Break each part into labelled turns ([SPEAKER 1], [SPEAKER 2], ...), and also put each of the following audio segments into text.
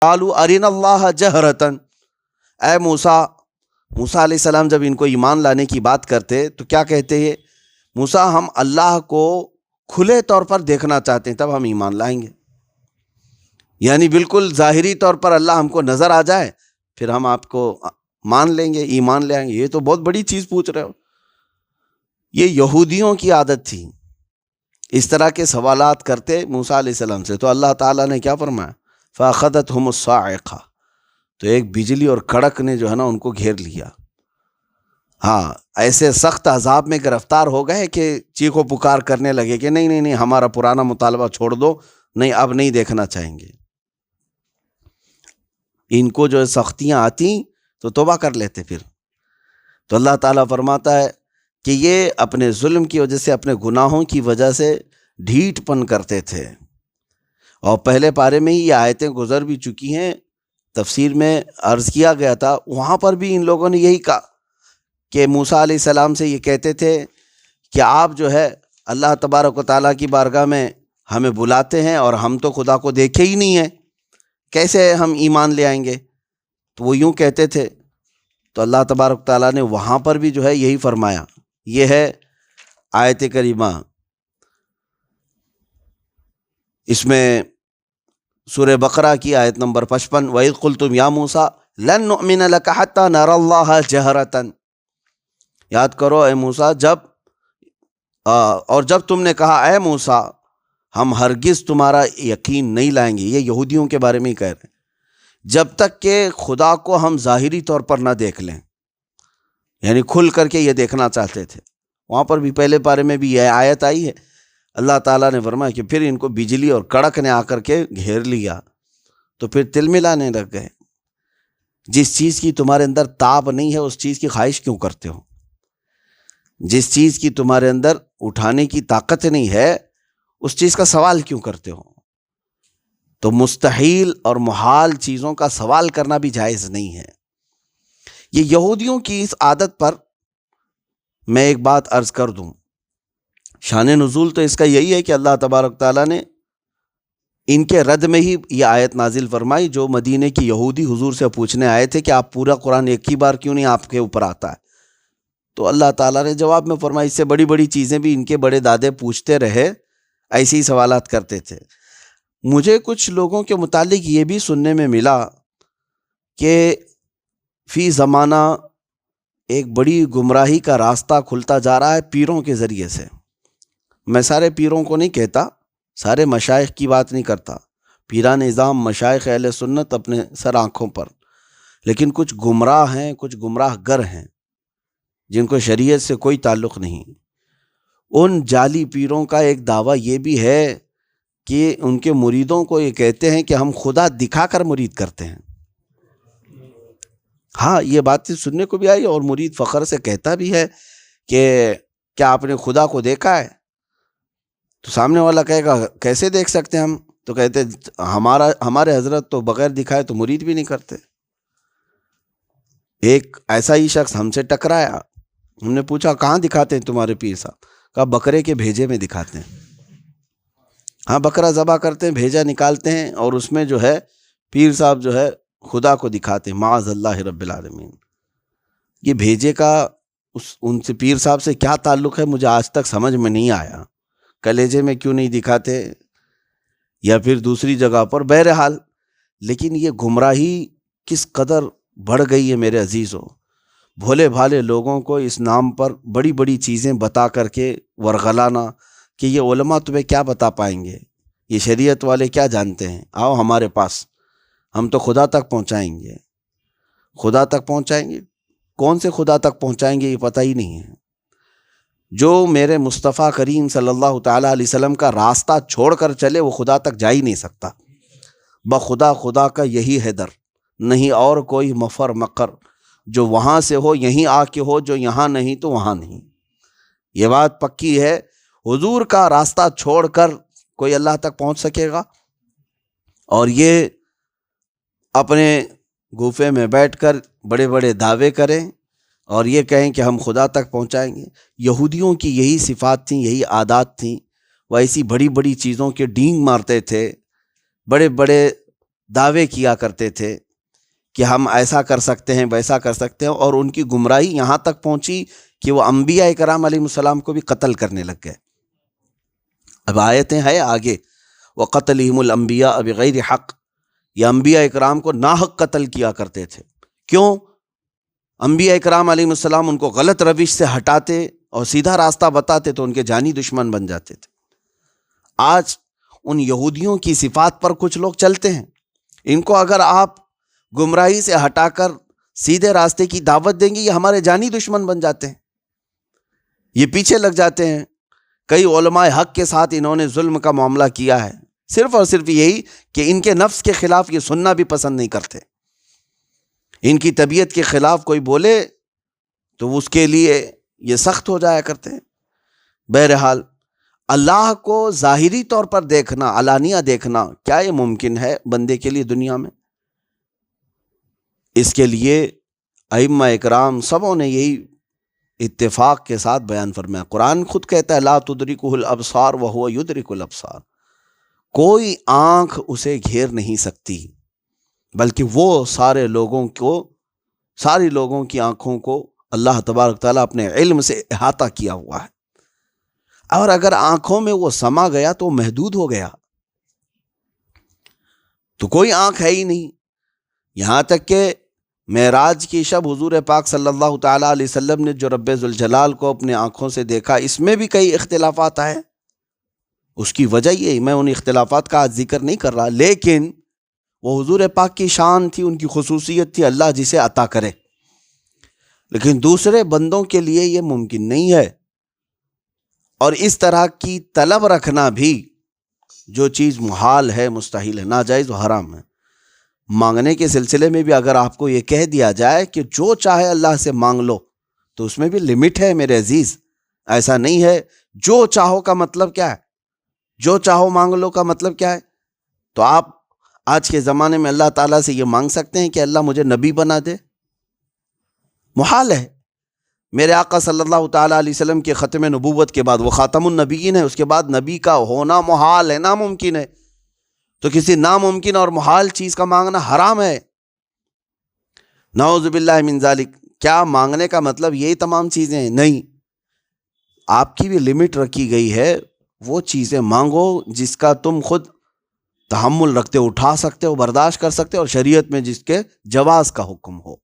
[SPEAKER 1] قالوا ارنا اللہ جہرتن، اے موسیٰ علیہ السلام جب ان کو ایمان لانے کی بات کرتے تو کیا کہتے ہیں؟ موسیٰ ہم اللہ کو کھلے طور پر دیکھنا چاہتے ہیں، تب ہم ایمان لائیں گے۔ یعنی بالکل ظاہری طور پر اللہ ہم کو نظر آ جائے پھر ہم آپ کو مان لیں گے، ایمان لے آئیں گے۔ یہ تو بہت بڑی چیز پوچھ رہے ہو۔ یہ یہودیوں کی عادت تھی، اس طرح کے سوالات کرتے موسیٰ علیہ السلام سے، تو اللہ تعالیٰ نے کیا فرمایا؟ فَأَخَذَتْهُمُ الصَّاعِقَةُ، تو ایک بجلی اور کڑک نے جو ہے نا ان کو گھیر لیا۔ ہاں، ایسے سخت عذاب میں گرفتار ہو گئے کہ چیخ و پکار کرنے لگے کہ نہیں نہیں نہیں، ہمارا پرانا مطالبہ چھوڑ دو، نہیں اب نہیں دیکھنا چاہیں گے۔ ان کو جو سختیاں آتی تو توبہ کر لیتے پھر۔ تو اللہ تعالیٰ فرماتا ہے کہ یہ اپنے ظلم کی وجہ سے، اپنے گناہوں کی وجہ سے ڈھیٹ پن کرتے تھے۔ اور پہلے پارے میں ہی یہ آیتیں گزر بھی چکی ہیں، تفسیر میں عرض کیا گیا تھا، وہاں پر بھی ان لوگوں نے یہی کہا کہ موسیٰ علیہ السلام سے یہ کہتے تھے کہ آپ جو ہے اللہ تبارک و تعالیٰ کی بارگاہ میں ہمیں بلاتے ہیں اور ہم تو خدا کو دیکھے ہی نہیں ہیں، کیسے ہم ایمان لے آئیں گے؟ تو وہ یوں کہتے تھے۔ تو اللہ تبارک و تعالیٰ نے وہاں پر بھی جو ہے یہی فرمایا۔ یہ ہے آیت کریمہ، اس میں سورہ بقرہ کی آیت نمبر 55، وَإِذْ قُلْتُمْ يَا مُوسَىٰ لَن نُؤْمِنَ لَكَ حَتَّىٰ نَرَى اللَّهَ جَهْرَةً، یاد کرو اے موسیٰ جب تم نے کہا اے موسیٰ ہم ہرگز تمہارا یقین نہیں لائیں گے، یہ یہودیوں کے بارے میں ہی کہہ رہے ہیں، جب تک کہ خدا کو ہم ظاہری طور پر نہ دیکھ لیں، یعنی کھل کر کے یہ دیکھنا چاہتے تھے۔ وہاں پر بھی پہلے پارے میں بھی یہ آیت آئی ہے، اللہ تعالیٰ نے فرمایا کہ پھر ان کو بجلی اور کڑک نے آ کر کے گھیر لیا تو پھر تل ملانے لگ گئے۔ جس چیز کی تمہارے اندر تاب نہیں ہے اس چیز کی خواہش کیوں کرتے ہو؟ جس چیز کی تمہارے اندر اٹھانے کی طاقت نہیں ہے اس چیز کا سوال کیوں کرتے ہو؟ تو مستحیل اور محال چیزوں کا سوال کرنا بھی جائز نہیں ہے۔ یہ یہودیوں کی اس عادت پر میں ایک بات عرض کر دوں، شان نزول تو اس کا یہی ہے کہ اللہ تبارک تعالیٰ نے ان کے رد میں ہی یہ آیت نازل فرمائی، جو مدینے کی یہودی حضور سے پوچھنے آئے تھے کہ آپ پورا قرآن ایک ہی بار کیوں نہیں آپ کے اوپر آتا ہے؟ تو اللہ تعالیٰ نے جواب میں فرمایا، اس سے بڑی بڑی چیزیں بھی ان کے بڑے دادے پوچھتے رہے، ایسے ہی سوالات کرتے تھے۔ مجھے کچھ لوگوں کے متعلق یہ بھی سننے میں ملا کہ فی زمانہ ایک بڑی گمراہی کا راستہ کھلتا جا رہا ہے پیروں کے ذریعے سے۔ میں سارے پیروں کو نہیں کہتا، سارے مشائخ کی بات نہیں کرتا، پیران نظام مشائخ اہل سنت اپنے سر آنکھوں پر، لیکن کچھ گمراہ ہیں، کچھ گمراہ گر ہیں جن کو شریعت سے کوئی تعلق نہیں۔ ان جعلی پیروں کا ایک دعویٰ یہ بھی ہے کہ ان کے مریدوں کو یہ کہتے ہیں کہ ہم خدا دکھا کر مرید کرتے ہیں۔ ہاں، یہ بات سننے کو بھی آئی، اور مرید فخر سے کہتا بھی ہے کہ کیا آپ نے خدا کو دیکھا ہے؟ تو سامنے والا کہے گا کیسے دیکھ سکتے ہیں ہم؟ تو کہتے ہمارے حضرت تو بغیر دکھائے تو مرید بھی نہیں کرتے۔ ایک ایسا ہی شخص ہم سے ٹکرایا، ہم نے پوچھا کہاں دکھاتے ہیں تمہارے پیر صاحب؟ کہا بکرے کے بھیجے میں دکھاتے ہیں۔ ہاں، بکرا ذبح کرتے ہیں، بھیجا نکالتے ہیں، اور اس میں جو ہے پیر صاحب جو ہے خدا کو دکھاتے ہیں، معاذ اللہ رب العالمین۔ یہ بھیجے کا ان سے پیر صاحب سے کیا تعلق ہے مجھے آج تک سمجھ میں نہیں آیا۔ کلیجے میں کیوں نہیں دکھاتے یا پھر دوسری جگہ پر، بہرحال لیکن یہ گمراہی کس قدر بڑھ گئی ہے میرے عزیزوں۔ بھولے بھالے لوگوں کو اس نام پر بڑی بڑی چیزیں بتا کر کے ورغلانا کہ یہ علماء تمہیں کیا بتا پائیں گے، یہ شریعت والے کیا جانتے ہیں، آؤ ہمارے پاس، ہم تو خدا تک پہنچائیں گے۔ خدا تک پہنچائیں گے؟ کون سے خدا تک پہنچائیں گے یہ پتہ ہی نہیں ہے۔ جو میرے مصطفیٰ کریم صلی اللہ تعالیٰ علیہ وسلم کا راستہ چھوڑ کر چلے وہ خدا تک جا ہی نہیں سکتا۔ بخدا خدا کا یہی ہے در، نہیں اور کوئی مفر مقر، جو وہاں سے ہو یہیں آ کے ہو، جو یہاں نہیں تو وہاں نہیں۔ یہ بات پکی ہے، حضور کا راستہ چھوڑ کر کوئی اللہ تک پہنچ سکے گا؟ اور یہ اپنے گوفے میں بیٹھ کر بڑے بڑے دعوے کریں اور یہ کہیں کہ ہم خدا تک پہنچائیں گے۔ یہودیوں کی یہی صفات تھیں، یہی عادات تھیں، وہ ایسی بڑی بڑی چیزوں کے ڈینگ مارتے تھے، بڑے بڑے دعوے کیا کرتے تھے کہ ہم ایسا کر سکتے ہیں ویسا کر سکتے ہیں، اور ان کی گمراہی یہاں تک پہنچی کہ وہ انبیاء کرام علیہ السلام کو بھی قتل کرنے لگ گئے۔ اب آیتیں ہیں آگے، وَقَتْلِهِمُ الْأَنْبِيَاءَ بِغَيْرِ حق، یہ انبیاء اکرام کو ناحق قتل کیا کرتے تھے۔ کیوں؟ انبیاء اکرام علیہ السلام ان کو غلط روش سے ہٹاتے اور سیدھا راستہ بتاتے تو ان کے جانی دشمن بن جاتے تھے۔ آج ان یہودیوں کی صفات پر کچھ لوگ چلتے ہیں، ان کو اگر آپ گمراہی سے ہٹا کر سیدھے راستے کی دعوت دیں گے، یہ ہمارے جانی دشمن بن جاتے ہیں، یہ پیچھے لگ جاتے ہیں۔ کئی علماء حق کے ساتھ انہوں نے ظلم کا معاملہ کیا ہے، صرف اور صرف یہی کہ ان کے نفس کے خلاف یہ سننا بھی پسند نہیں کرتے۔ ان کی طبیعت کے خلاف کوئی بولے تو اس کے لیے یہ سخت ہو جایا کرتے ہیں۔ بہرحال اللہ کو ظاہری طور پر دیکھنا، علانیہ دیکھنا، کیا یہ ممکن ہے بندے کے لیے دنیا میں؟ اس کے لیے ائمہ اکرام سبوں نے یہی اتفاق کے ساتھ بیان فرمایا۔ قرآن خود کہتا ہے لا تدرکہ الابصار وہو یدرک الابصار، کوئی آنکھ اسے گھیر نہیں سکتی، بلکہ وہ سارے لوگوں کی آنکھوں کو اللہ تبارک تعالیٰ اپنے علم سے احاطہ کیا ہوا ہے، اور اگر آنکھوں میں وہ سما گیا تو محدود ہو گیا، تو کوئی آنکھ ہے ہی نہیں۔ یہاں تک کہ معراج کی شب حضور پاک صلی اللہ تعالیٰ علیہ وسلم نے جو رب ذوالجلال کو اپنے آنکھوں سے دیکھا، اس میں بھی کئی اختلافات آئے۔ اس کی وجہ یہ، میں ان اختلافات کا آج ذکر نہیں کر رہا، لیکن وہ حضور پاک کی شان تھی، ان کی خصوصیت تھی، اللہ جسے عطا کرے، لیکن دوسرے بندوں کے لیے یہ ممکن نہیں ہے۔ اور اس طرح کی طلب رکھنا بھی، جو چیز محال ہے، مستحیل ہے، ناجائز و حرام ہے۔ مانگنے کے سلسلے میں بھی اگر آپ کو یہ کہہ دیا جائے کہ جو چاہے اللہ سے مانگ لو، تو اس میں بھی لمٹ ہے میرے عزیز۔ ایسا نہیں ہے جو چاہو کا مطلب کیا ہے، جو چاہو مانگ لو کا مطلب کیا ہے؟ تو آپ آج کے زمانے میں اللہ تعالیٰ سے یہ مانگ سکتے ہیں کہ اللہ مجھے نبی بنا دے؟ محال ہے۔ میرے آقا صلی اللہ تعالیٰ علیہ وسلم کے ختم نبوت کے بعد وہ خاتم النبیین ہے، اس کے بعد نبی کا ہونا محال ہے، ناممکن ہے۔ تو کسی ناممکن اور محال چیز کا مانگنا حرام ہے، نعوذ باللہ من ذالک۔ کیا مانگنے کا مطلب یہی تمام چیزیں ہیں؟ نہیں، آپ کی بھی لمٹ رکھی گئی ہے۔ وہ چیزیں مانگو جس کا تم خود تحمل رکھتے ہو، اٹھا سکتے ہو، برداشت کر سکتے ہو، اور شریعت میں جس کے جواز کا حکم ہو۔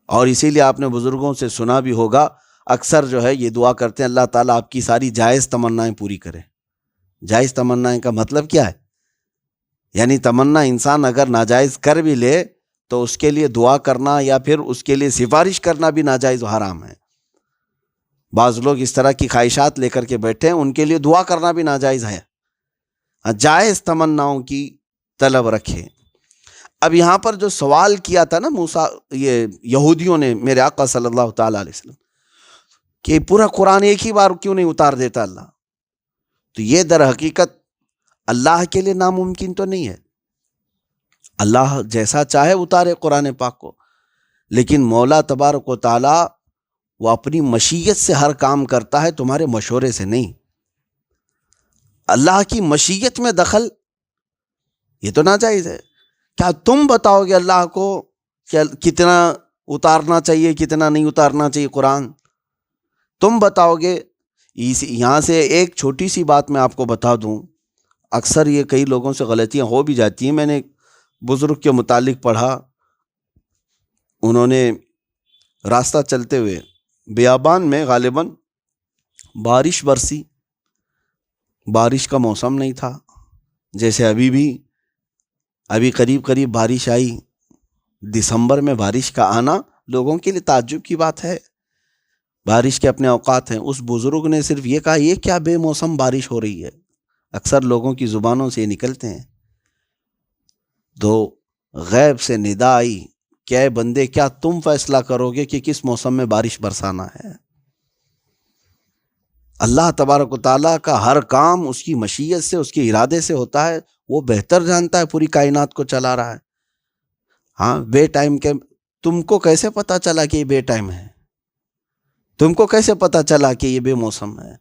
[SPEAKER 1] اور اسی لیے آپ نے بزرگوں سے سنا بھی ہوگا، اکثر جو ہے یہ دعا کرتے ہیں اللہ تعالیٰ آپ کی ساری جائز تمنائیں پوری کرے۔ جائز تمنائیں کا مطلب کیا ہے؟ یعنی تمنا انسان اگر ناجائز کر بھی لے تو اس کے لیے دعا کرنا یا پھر اس کے لیے سفارش کرنا بھی ناجائز و حرام ہے۔ بعض لوگ اس طرح کی خواہشات لے کر کے بیٹھے ہیں، ان کے لیے دعا کرنا بھی ناجائز ہے۔ جائز تمناؤں کی طلب رکھے۔ اب یہاں پر جو سوال کیا تھا نا یہ یہودیوں نے میرے آقا صلی اللہ تعالیٰ علیہ وسلم کہ پورا قرآن ایک ہی بار کیوں نہیں اتار دیتا اللہ، تو یہ در حقیقت اللہ کے لیے ناممکن تو نہیں ہے۔ اللہ جیسا چاہے اتارے قرآن پاک کو، لیکن مولا تبارک و تعالی وہ اپنی مشیت سے ہر کام کرتا ہے، تمہارے مشورے سے نہیں۔ اللہ کی مشیت میں دخل یہ تو ناجائز ہے۔ کیا تم بتاؤ گے اللہ کو کہ کتنا اتارنا چاہیے، کتنا نہیں اتارنا چاہیے قرآن؟ تم بتاؤ گے؟ یہاں سے ایک چھوٹی سی بات میں آپ کو بتا دوں، اکثر یہ کئی لوگوں سے غلطیاں ہو بھی جاتی ہیں۔ میں نے بزرگ کے متعلق پڑھا، انہوں نے راستہ چلتے ہوئے بیابان میں غالباً بارش برسی، بارش کا موسم نہیں تھا، جیسے ابھی قریب بارش آئی۔ دسمبر میں بارش کا آنا لوگوں کے لیے تعجب کی بات ہے، بارش کے اپنے اوقات ہیں۔ اس بزرگ نے صرف یہ کہا یہ کیا بے موسم بارش ہو رہی ہے، اکثر لوگوں کی زبانوں سے یہ نکلتے ہیں۔ تو غیب سے ندا آئی کہ اے بندے، کیا تم فیصلہ کرو گے کہ کس موسم میں بارش برسانا ہے؟ اللہ تبارک و تعالیٰ کا ہر کام اس کی مشیت سے، اس کے ارادے سے ہوتا ہے، وہ بہتر جانتا ہے، پوری کائنات کو چلا رہا ہے۔ ہاں، بے ٹائم کے تم کو کیسے پتا چلا کہ یہ بے ٹائم ہے؟ تم کو کیسے پتا چلا کہ یہ بے موسم ہے؟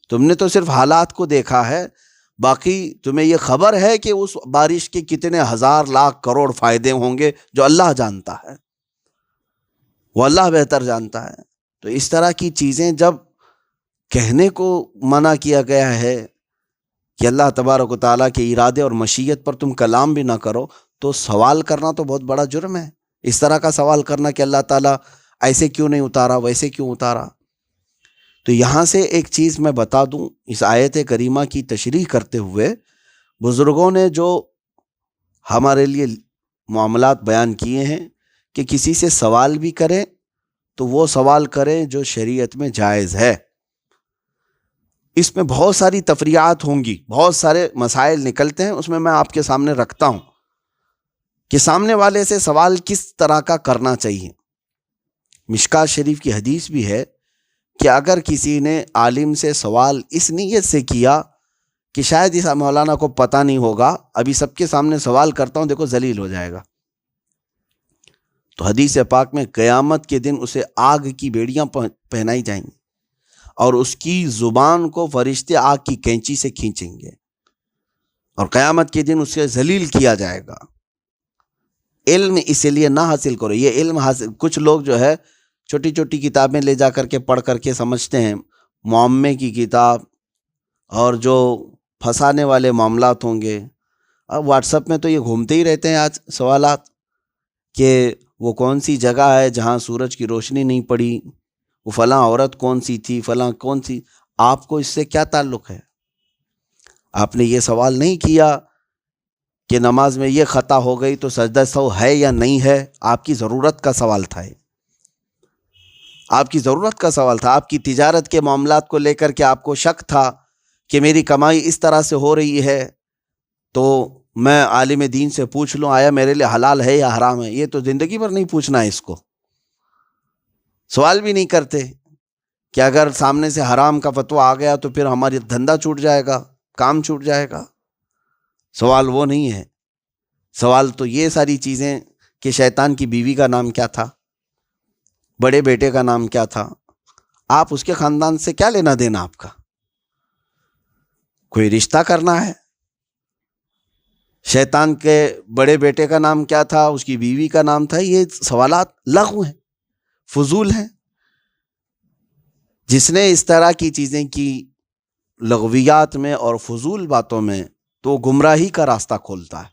[SPEAKER 1] تم نے تو صرف حالات کو دیکھا ہے، باقی تمہیں یہ خبر ہے کہ اس بارش کے کتنے ہزار لاکھ کروڑ فائدے ہوں گے جو اللہ جانتا ہے، وہ اللہ بہتر جانتا ہے۔ تو اس طرح کی چیزیں جب کہنے کو منع کیا گیا ہے کہ اللہ تبارک و تعالیٰ کے ارادے اور مشیت پر تم کلام بھی نہ کرو، تو سوال کرنا تو بہت بڑا جرم ہے۔ اس طرح کا سوال کرنا کہ اللہ تعالیٰ ایسے کیوں نہیں اتارا، ویسے کیوں اتارا۔ تو یہاں سے ایک چیز میں بتا دوں، اس آیت کریمہ کی تشریح کرتے ہوئے بزرگوں نے جو ہمارے لیے معاملات بیان کیے ہیں کہ کسی سے سوال بھی کریں تو وہ سوال کریں جو شریعت میں جائز ہے۔ اس میں بہت ساری تفریعات ہوں گی، بہت سارے مسائل نکلتے ہیں، اس میں آپ کے سامنے رکھتا ہوں کہ سامنے والے سے سوال کس طرح کا کرنا چاہیے۔ مشکات شریف کی حدیث بھی ہے کہ اگر کسی نے عالم سے سوال اس نیت سے کیا کہ شاید اس مولانا کو پتہ نہیں ہوگا، ابھی سب کے سامنے سوال کرتا ہوں، دیکھو ذلیل ہو جائے گا، تو حدیث پاک میں قیامت کے دن اسے آگ کی بیڑیاں پہنائی جائیں گی اور اس کی زبان کو فرشتے آگ کی کینچی سے کھینچیں گے، اور قیامت کے دن اسے ذلیل کیا جائے گا۔ علم اسی لیے نہ حاصل کرو، یہ علم حاصل، کچھ لوگ جو ہے چھوٹی چھوٹی کتابیں لے جا کر کے پڑھ کر کے سمجھتے ہیں، معمے کی کتاب اور جو پھنسانے والے معاملات ہوں گے۔ اب واٹس ایپ میں تو یہ گھومتے ہی رہتے ہیں آج سوالات کہ وہ کون سی جگہ ہے جہاں سورج کی روشنی نہیں پڑی، وہ فلاں عورت کون سی تھی، فلاں کون سی۔ آپ کو اس سے کیا تعلق ہے؟ آپ نے یہ سوال نہیں کیا کہ نماز میں یہ خطا ہو گئی تو سجدہ سہو ہے یا نہیں ہے۔ آپ کی ضرورت کا سوال تھا، آپ کی ضرورت کا سوال تھا۔ آپ کی تجارت کے معاملات کو لے کر کے آپ کو شک تھا کہ میری کمائی اس طرح سے ہو رہی ہے تو میں عالم دین سے پوچھ لوں آیا میرے لیے حلال ہے یا حرام ہے۔ یہ تو زندگی بھر نہیں پوچھنا ہے، اس کو سوال بھی نہیں کرتے کہ اگر سامنے سے حرام کا فتویٰ آ گیا تو پھر ہماری دھندا چھوٹ جائے گا، کام چھوٹ جائے گا۔ سوال وہ نہیں ہے، سوال تو یہ ساری چیزیں کہ شیطان کی بیوی کا نام کیا تھا، بڑے بیٹے کا نام کیا تھا، آپ اس کے خاندان سے کیا لینا دینا آپ کا؟ کوئی رشتہ کرنا ہے؟ شیطان کے بڑے بیٹے کا نام کیا تھا، اس کی بیوی کا نام تھا۔ یہ سوالات لغو ہیں، فضول ہیں۔ جس نے اس طرح کی چیزیں کی لغویات میں اور فضول باتوں میں، تو گمراہی کا راستہ کھولتا ہے۔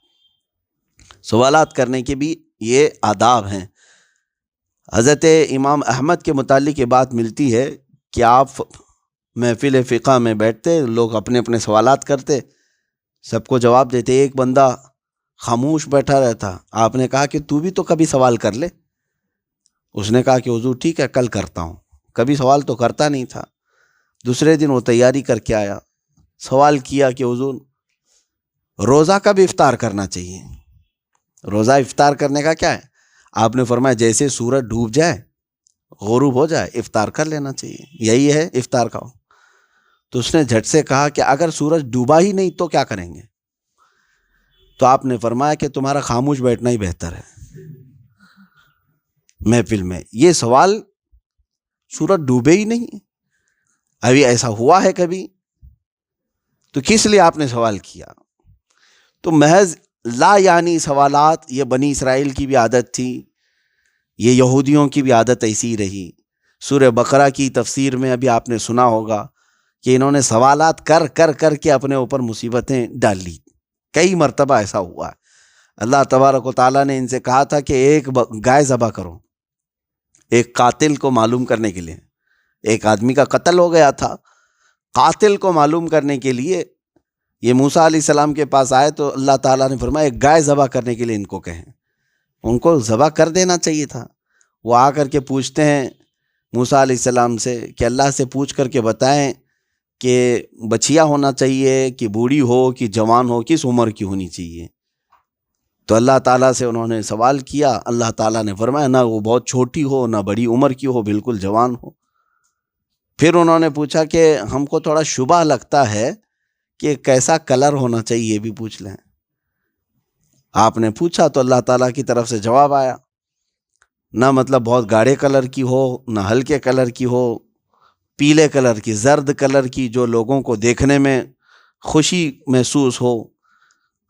[SPEAKER 1] سوالات کرنے کے بھی یہ آداب ہیں۔ حضرت امام احمد کے متعلق یہ بات ملتی ہے کہ آپ محفل فقہ میں بیٹھتے، لوگ اپنے اپنے سوالات کرتے، سب کو جواب دیتے، ایک بندہ خاموش بیٹھا رہتا۔ آپ نے کہا کہ تو بھی تو کبھی سوال کر لے۔ اس نے کہا کہ حضور ٹھیک ہے کل کرتا ہوں۔ کبھی سوال تو کرتا نہیں تھا۔ دوسرے دن وہ تیاری کر کے آیا، سوال کیا کہ حضور روزہ کب افطار کرنا چاہیے؟ روزہ افطار کرنے کا کیا ہے؟ آپ نے فرمایا جیسے سورج ڈوب جائے، غروب ہو جائے، افطار کر لینا چاہیے، یہی ہے افطار کا۔ تو اس نے جھٹ سے کہا کہ اگر سورج ڈوبا ہی نہیں تو کیا کریں گے؟ تو آپ نے فرمایا کہ تمہارا خاموش بیٹھنا ہی بہتر ہے محفل میں۔ یہ سوال، سورج ڈوبے ہی نہیں، ابھی ایسا ہوا ہے کبھی؟ تو کس لیے آپ نے سوال کیا؟ تو محض لا یعنی سوالات، یہ بنی اسرائیل کی بھی عادت تھی، یہ یہودیوں کی بھی عادت ایسی رہی۔ سورہ بقرہ کی تفسیر میں ابھی آپ نے سنا ہوگا کہ انہوں نے سوالات کر کر کر کے اپنے اوپر مصیبتیں ڈال لی۔ کئی مرتبہ ایسا ہوا ہے۔ اللہ تبارک و تعالیٰ نے ان سے کہا تھا کہ ایک گائے ذبح کرو، ایک قاتل کو معلوم کرنے کے لیے۔ ایک آدمی کا قتل ہو گیا تھا، قاتل کو معلوم کرنے کے لیے یہ موسیٰ علیہ السلام کے پاس آئے تو اللہ تعالیٰ نے فرمایا ایک گائے ذبح کرنے کے لیے ان کو کہیں۔ ان کو ذبح کر دینا چاہیے تھا۔ وہ آ کر کے پوچھتے ہیں موسیٰ علیہ السلام سے کہ اللہ سے پوچھ کر کے بتائیں کہ بچیا ہونا چاہیے کہ بوڑھی ہو کہ جوان ہو، کس عمر کی ہونی چاہیے؟ تو اللہ تعالیٰ سے انہوں نے سوال کیا، اللہ تعالیٰ نے فرمایا نہ وہ بہت چھوٹی ہو نہ بڑی عمر کی ہو، بالکل جوان ہو۔ پھر انہوں نے پوچھا کہ ہم کو تھوڑا شبہ لگتا ہے کہ کیسا کلر ہونا چاہیے، یہ بھی پوچھ لیں۔ آپ نے پوچھا تو اللہ تعالیٰ کی طرف سے جواب آیا، نہ مطلب بہت گاڑھے کلر کی ہو نہ ہلکے کلر کی ہو، پیلے کلر کی، زرد کلر کی، جو لوگوں کو دیکھنے میں خوشی محسوس ہو.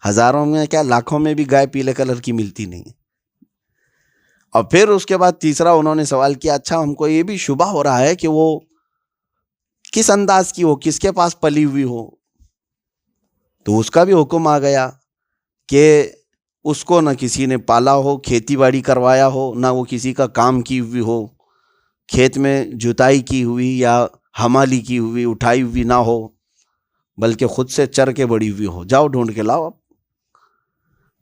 [SPEAKER 1] ہزاروں میں کیا لاکھوں میں بھی گائے پیلے کلر کی ملتی نہیں ہے. اور پھر اس کے بعد تیسرا انہوں نے سوال کیا، اچھا ہم کو یہ بھی شبہ ہو رہا ہے کہ وہ کس انداز کی ہو، کس کے پاس پلی ہوئی ہو. تو اس کا بھی حکم آ گیا کہ اس کو نہ کسی نے پالا ہو، کھیتی باڑی کروایا ہو، نہ وہ کسی کا کام کی ہوئی ہو، کھیت میں جتائی کی ہوئی یا حمالی کی ہوئی اٹھائی ہوئی نہ ہو، بلکہ خود سے چر کے بڑی ہوئی ہو. جاؤ ڈھونڈ کے لاؤ. اب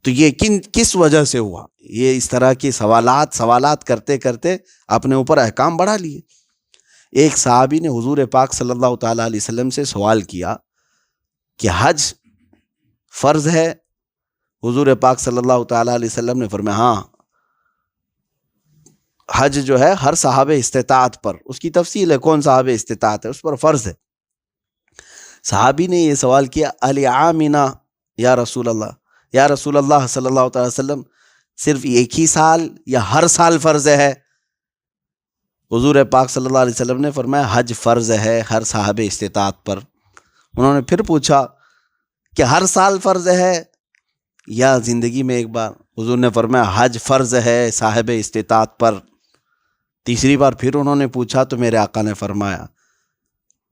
[SPEAKER 1] تو یہ کس وجہ سے ہوا؟ یہ اس طرح کے سوالات کرتے کرتے اپنے اوپر احکام بڑھا لیے. ایک صحابی نے حضور پاک صلی اللہ تعالیٰ علیہ وسلم سے سوال کیا کہ حج فرض ہے؟ حضور پاک صلی اللہ تعالیٰ علیہ وسلم نے فرمایا ہاں، حج جو ہے ہر صاحب استطاعت پر، اس کی تفصیل ہے کون صاحب استطاعت ہے، اس پر فرض ہے. صحابی نے یہ سوال کیا العامنا یا رسول اللہ، یا رسول اللہ صلی اللہ تعالی وسلم، صرف ایک ہی سال یا ہر سال فرض ہے؟ حضور پاک صلی اللہ علیہ وسلم نے فرمایا حج فرض ہے ہر صاحب استطاعت پر. انہوں نے پھر پوچھا کہ ہر سال فرض ہے یا زندگی میں ایک بار؟ حضور نے فرمایا حج فرض ہے صاحب استطاعت پر. تیسری بار پھر انہوں نے پوچھا تو میرے آقا نے فرمایا،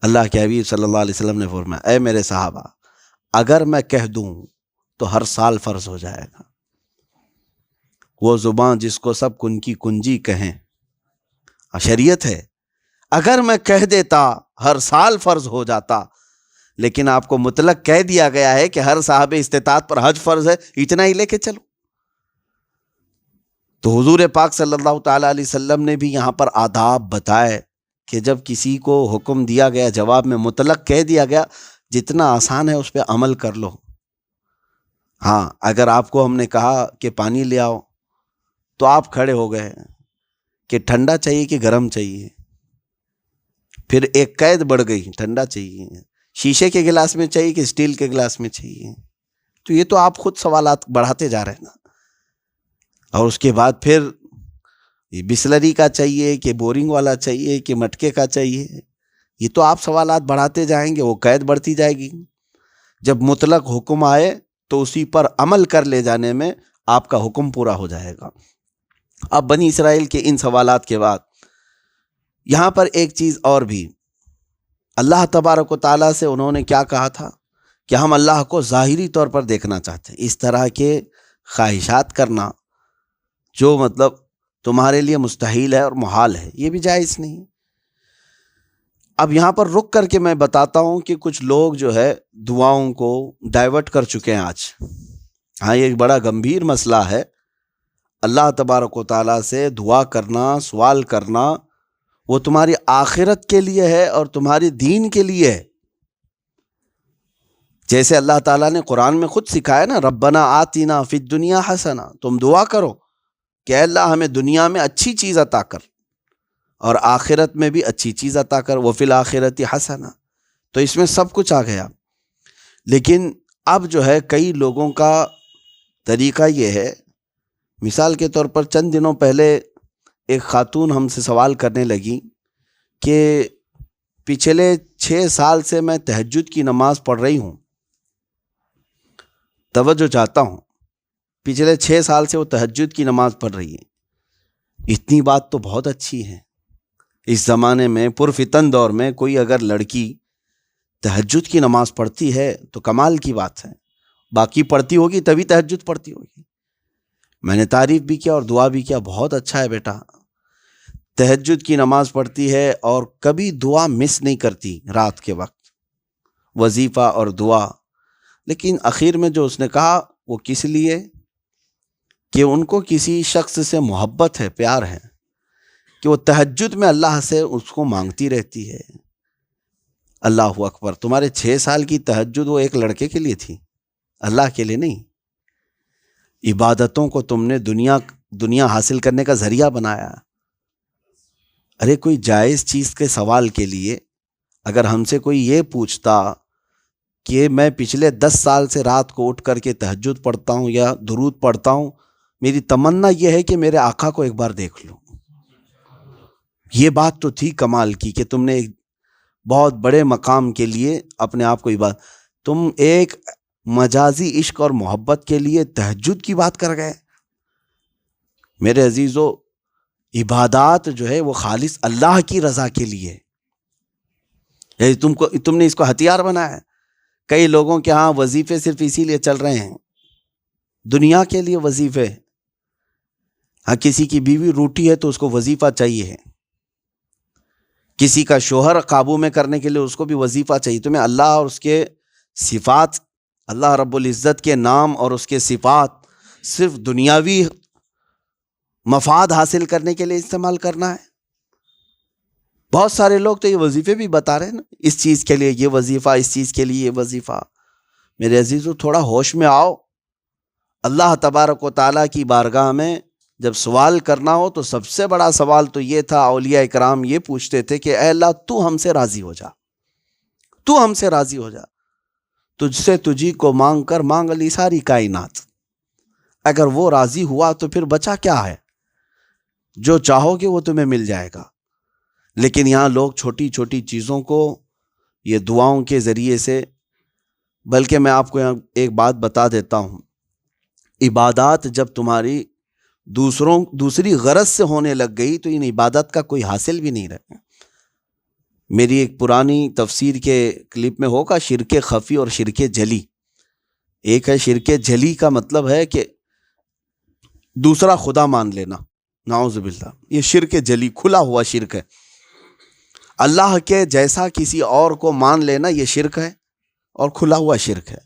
[SPEAKER 1] اللہ کے حبیب صلی اللہ علیہ وسلم نے فرمایا اے میرے صحابہ، اگر میں کہہ دوں تو ہر سال فرض ہو جائے گا. وہ زبان جس کو سب کن کی کنجی کہیں، شریعت ہے. اگر میں کہہ دیتا ہر سال فرض ہو جاتا، لیکن آپ کو مطلق کہہ دیا گیا ہے کہ ہر صاحب استطاعت پر حج فرض ہے، اتنا ہی لے کے چلو. تو حضور پاک صلی اللہ تعالیٰ علیہ وسلم نے بھی یہاں پر آداب بتائے کہ جب کسی کو حکم دیا گیا، جواب میں مطلق کہہ دیا گیا، جتنا آسان ہے اس پہ عمل کر لو. ہاں، اگر آپ کو ہم نے کہا کہ پانی لے آؤ تو آپ کھڑے ہو گئے کہ ٹھنڈا چاہیے کہ گرم چاہیے، پھر ایک قید بڑھ گئی، ٹھنڈا چاہیے، شیشے کے گلاس میں چاہیے کہ اسٹیل کے گلاس میں چاہیے. تو یہ تو آپ خود سوالات بڑھاتے جا رہے ہیں نا. اور اس کے بعد پھر بسلری کا چاہیے کہ بورنگ والا چاہیے کہ مٹکے کا چاہیے، یہ تو آپ سوالات بڑھاتے جائیں گے، وہ قید بڑھتی جائے گی. جب مطلق حکم آئے تو اسی پر عمل کر لے جانے میں آپ کا حکم پورا ہو جائے گا. اب بنی اسرائیل کے ان سوالات کے بعد یہاں پر ایک چیز اور بھی، اللہ تبارک و تعالیٰ سے انہوں نے کیا کہا تھا کہ ہم اللہ کو ظاہری طور پر دیکھنا چاہتے ہیں. اس طرح کے خواہشات کرنا جو مطلب تمہارے لیے مستحیل ہے اور محال ہے، یہ بھی جائز نہیں. اب یہاں پر رک کر کے میں بتاتا ہوں کہ کچھ لوگ جو ہے دعاؤں کو ڈائیورٹ کر چکے ہیں آج. ہاں، یہ ایک بڑا گمبھیر مسئلہ ہے. اللہ تبارک و تعالیٰ سے دعا کرنا، سوال کرنا، وہ تمہاری آخرت کے لیے ہے اور تمہاری دین کے لیے ہے. جیسے اللہ تعالیٰ نے قرآن میں خود سکھایا نا، ربنا آتنا فی الدنیا حسنہ، تم دعا کرو کہ اے اللہ ہمیں دنیا میں اچھی چیز عطا کر اور آخرت میں بھی اچھی چیز عطا کر، وفی الآخرۃ حسنہ. تو اس میں سب کچھ آ گیا. لیکن اب جو ہے کئی لوگوں کا طریقہ یہ ہے، مثال کے طور پر چند دنوں پہلے ایک خاتون ہم سے سوال کرنے لگی کہ پچھلے 6 سال سے میں تہجد کی نماز پڑھ رہی ہوں. توجہ چاہتا ہوں، پچھلے 6 سال سے وہ تہجد کی نماز پڑھ رہی ہے. اتنی بات تو بہت اچھی ہے. اس زمانے میں پرفتن دور میں کوئی اگر لڑکی تہجد کی نماز پڑھتی ہے تو کمال کی بات ہے. باقی پڑھتی ہوگی تبھی تہجد پڑھتی ہوگی. میں نے تعریف بھی کیا اور دعا بھی کیا، بہت اچھا ہے بیٹا، تہجد کی نماز پڑھتی ہے اور کبھی دعا مس نہیں کرتی رات کے وقت، وظیفہ اور دعا. لیکن اخیر میں جو اس نے کہا وہ کس لیے کہ ان کو کسی شخص سے محبت ہے، پیار ہے، کہ وہ تہجد میں اللہ سے اس کو مانگتی رہتی ہے. اللہ اکبر، تمہارے 6 سال کی تہجد وہ ایک لڑکے کے لیے تھی، اللہ کے لیے نہیں. عبادتوں کو تم نے دنیا حاصل کرنے کا ذریعہ بنایا. ارے کوئی جائز چیز کے سوال کے لیے اگر ہم سے کوئی یہ پوچھتا کہ میں پچھلے 10 سال سے رات کو اٹھ کر کے تہجد پڑھتا ہوں یا درود پڑھتا ہوں، میری تمنا یہ ہے کہ میرے آقا کو ایک بار دیکھ لوں، یہ بات تو تھی کمال کی کہ تم نے ایک بہت بڑے مقام کے لیے اپنے آپ کو عبادت. تم ایک مجازی عشق اور محبت کے لیے تہجد کی بات کر گئے۔ میرے عزیزو، عبادات جو ہے وہ خالص اللہ کی رضا کے لیے، یعنی تم نے اس کو ہتھیار بنایا ہے۔ کئی لوگوں کے ہاں وظیفے صرف اسی لیے چل رہے ہیں، دنیا کے لیے وظیفے۔ ہاں، کسی کی بیوی روٹی ہے تو اس کو وظیفہ چاہیے ہے، کسی کا شوہر قابو میں کرنے کے لیے اس کو بھی وظیفہ چاہیے۔ تمہیں اللہ اور اس کے صفات، اللہ رب العزت کے نام اور اس کے صفات صرف دنیاوی مفاد حاصل کرنے کے لیے استعمال کرنا ہے؟ بہت سارے لوگ تو یہ وظیفے بھی بتا رہے ہیں نا، اس چیز کے لیے یہ وظیفہ، اس چیز کے لیے یہ وظیفہ۔ میرے عزیزو، تھوڑا ہوش میں آؤ۔ اللہ تبارک و تعالیٰ کی بارگاہ میں جب سوال کرنا ہو تو سب سے بڑا سوال تو یہ تھا، اولیاء اکرام یہ پوچھتے تھے کہ اے اللہ تو ہم سے راضی ہو جا، تو ہم سے راضی ہو جا، تجھ سے تجھی کو مانگ کر مانگ لی ساری کائنات۔ اگر وہ راضی ہوا تو پھر بچا کیا ہے؟ جو چاہو گے وہ تمہیں مل جائے گا۔ لیکن یہاں لوگ چھوٹی چھوٹی چیزوں کو یہ دعاؤں کے ذریعے سے، بلکہ میں آپ کو یہاں ایک بات بتا دیتا ہوں، عبادات جب تمہاری دوسری غرض سے ہونے لگ گئی تو ان عبادت کا کوئی حاصل بھی نہیں رہے۔ میری ایک پرانی تفسیر کے کلپ میں ہوگا شرک خفی اور شرک جلی۔ ایک ہے شرک جلی، کا مطلب ہے کہ دوسرا خدا مان لینا، نعوذ باللہ، یہ شرک جلی کھلا ہوا شرک ہے۔ اللہ کے جیسا کسی اور کو مان لینا یہ شرک ہے اور کھلا ہوا شرک ہے۔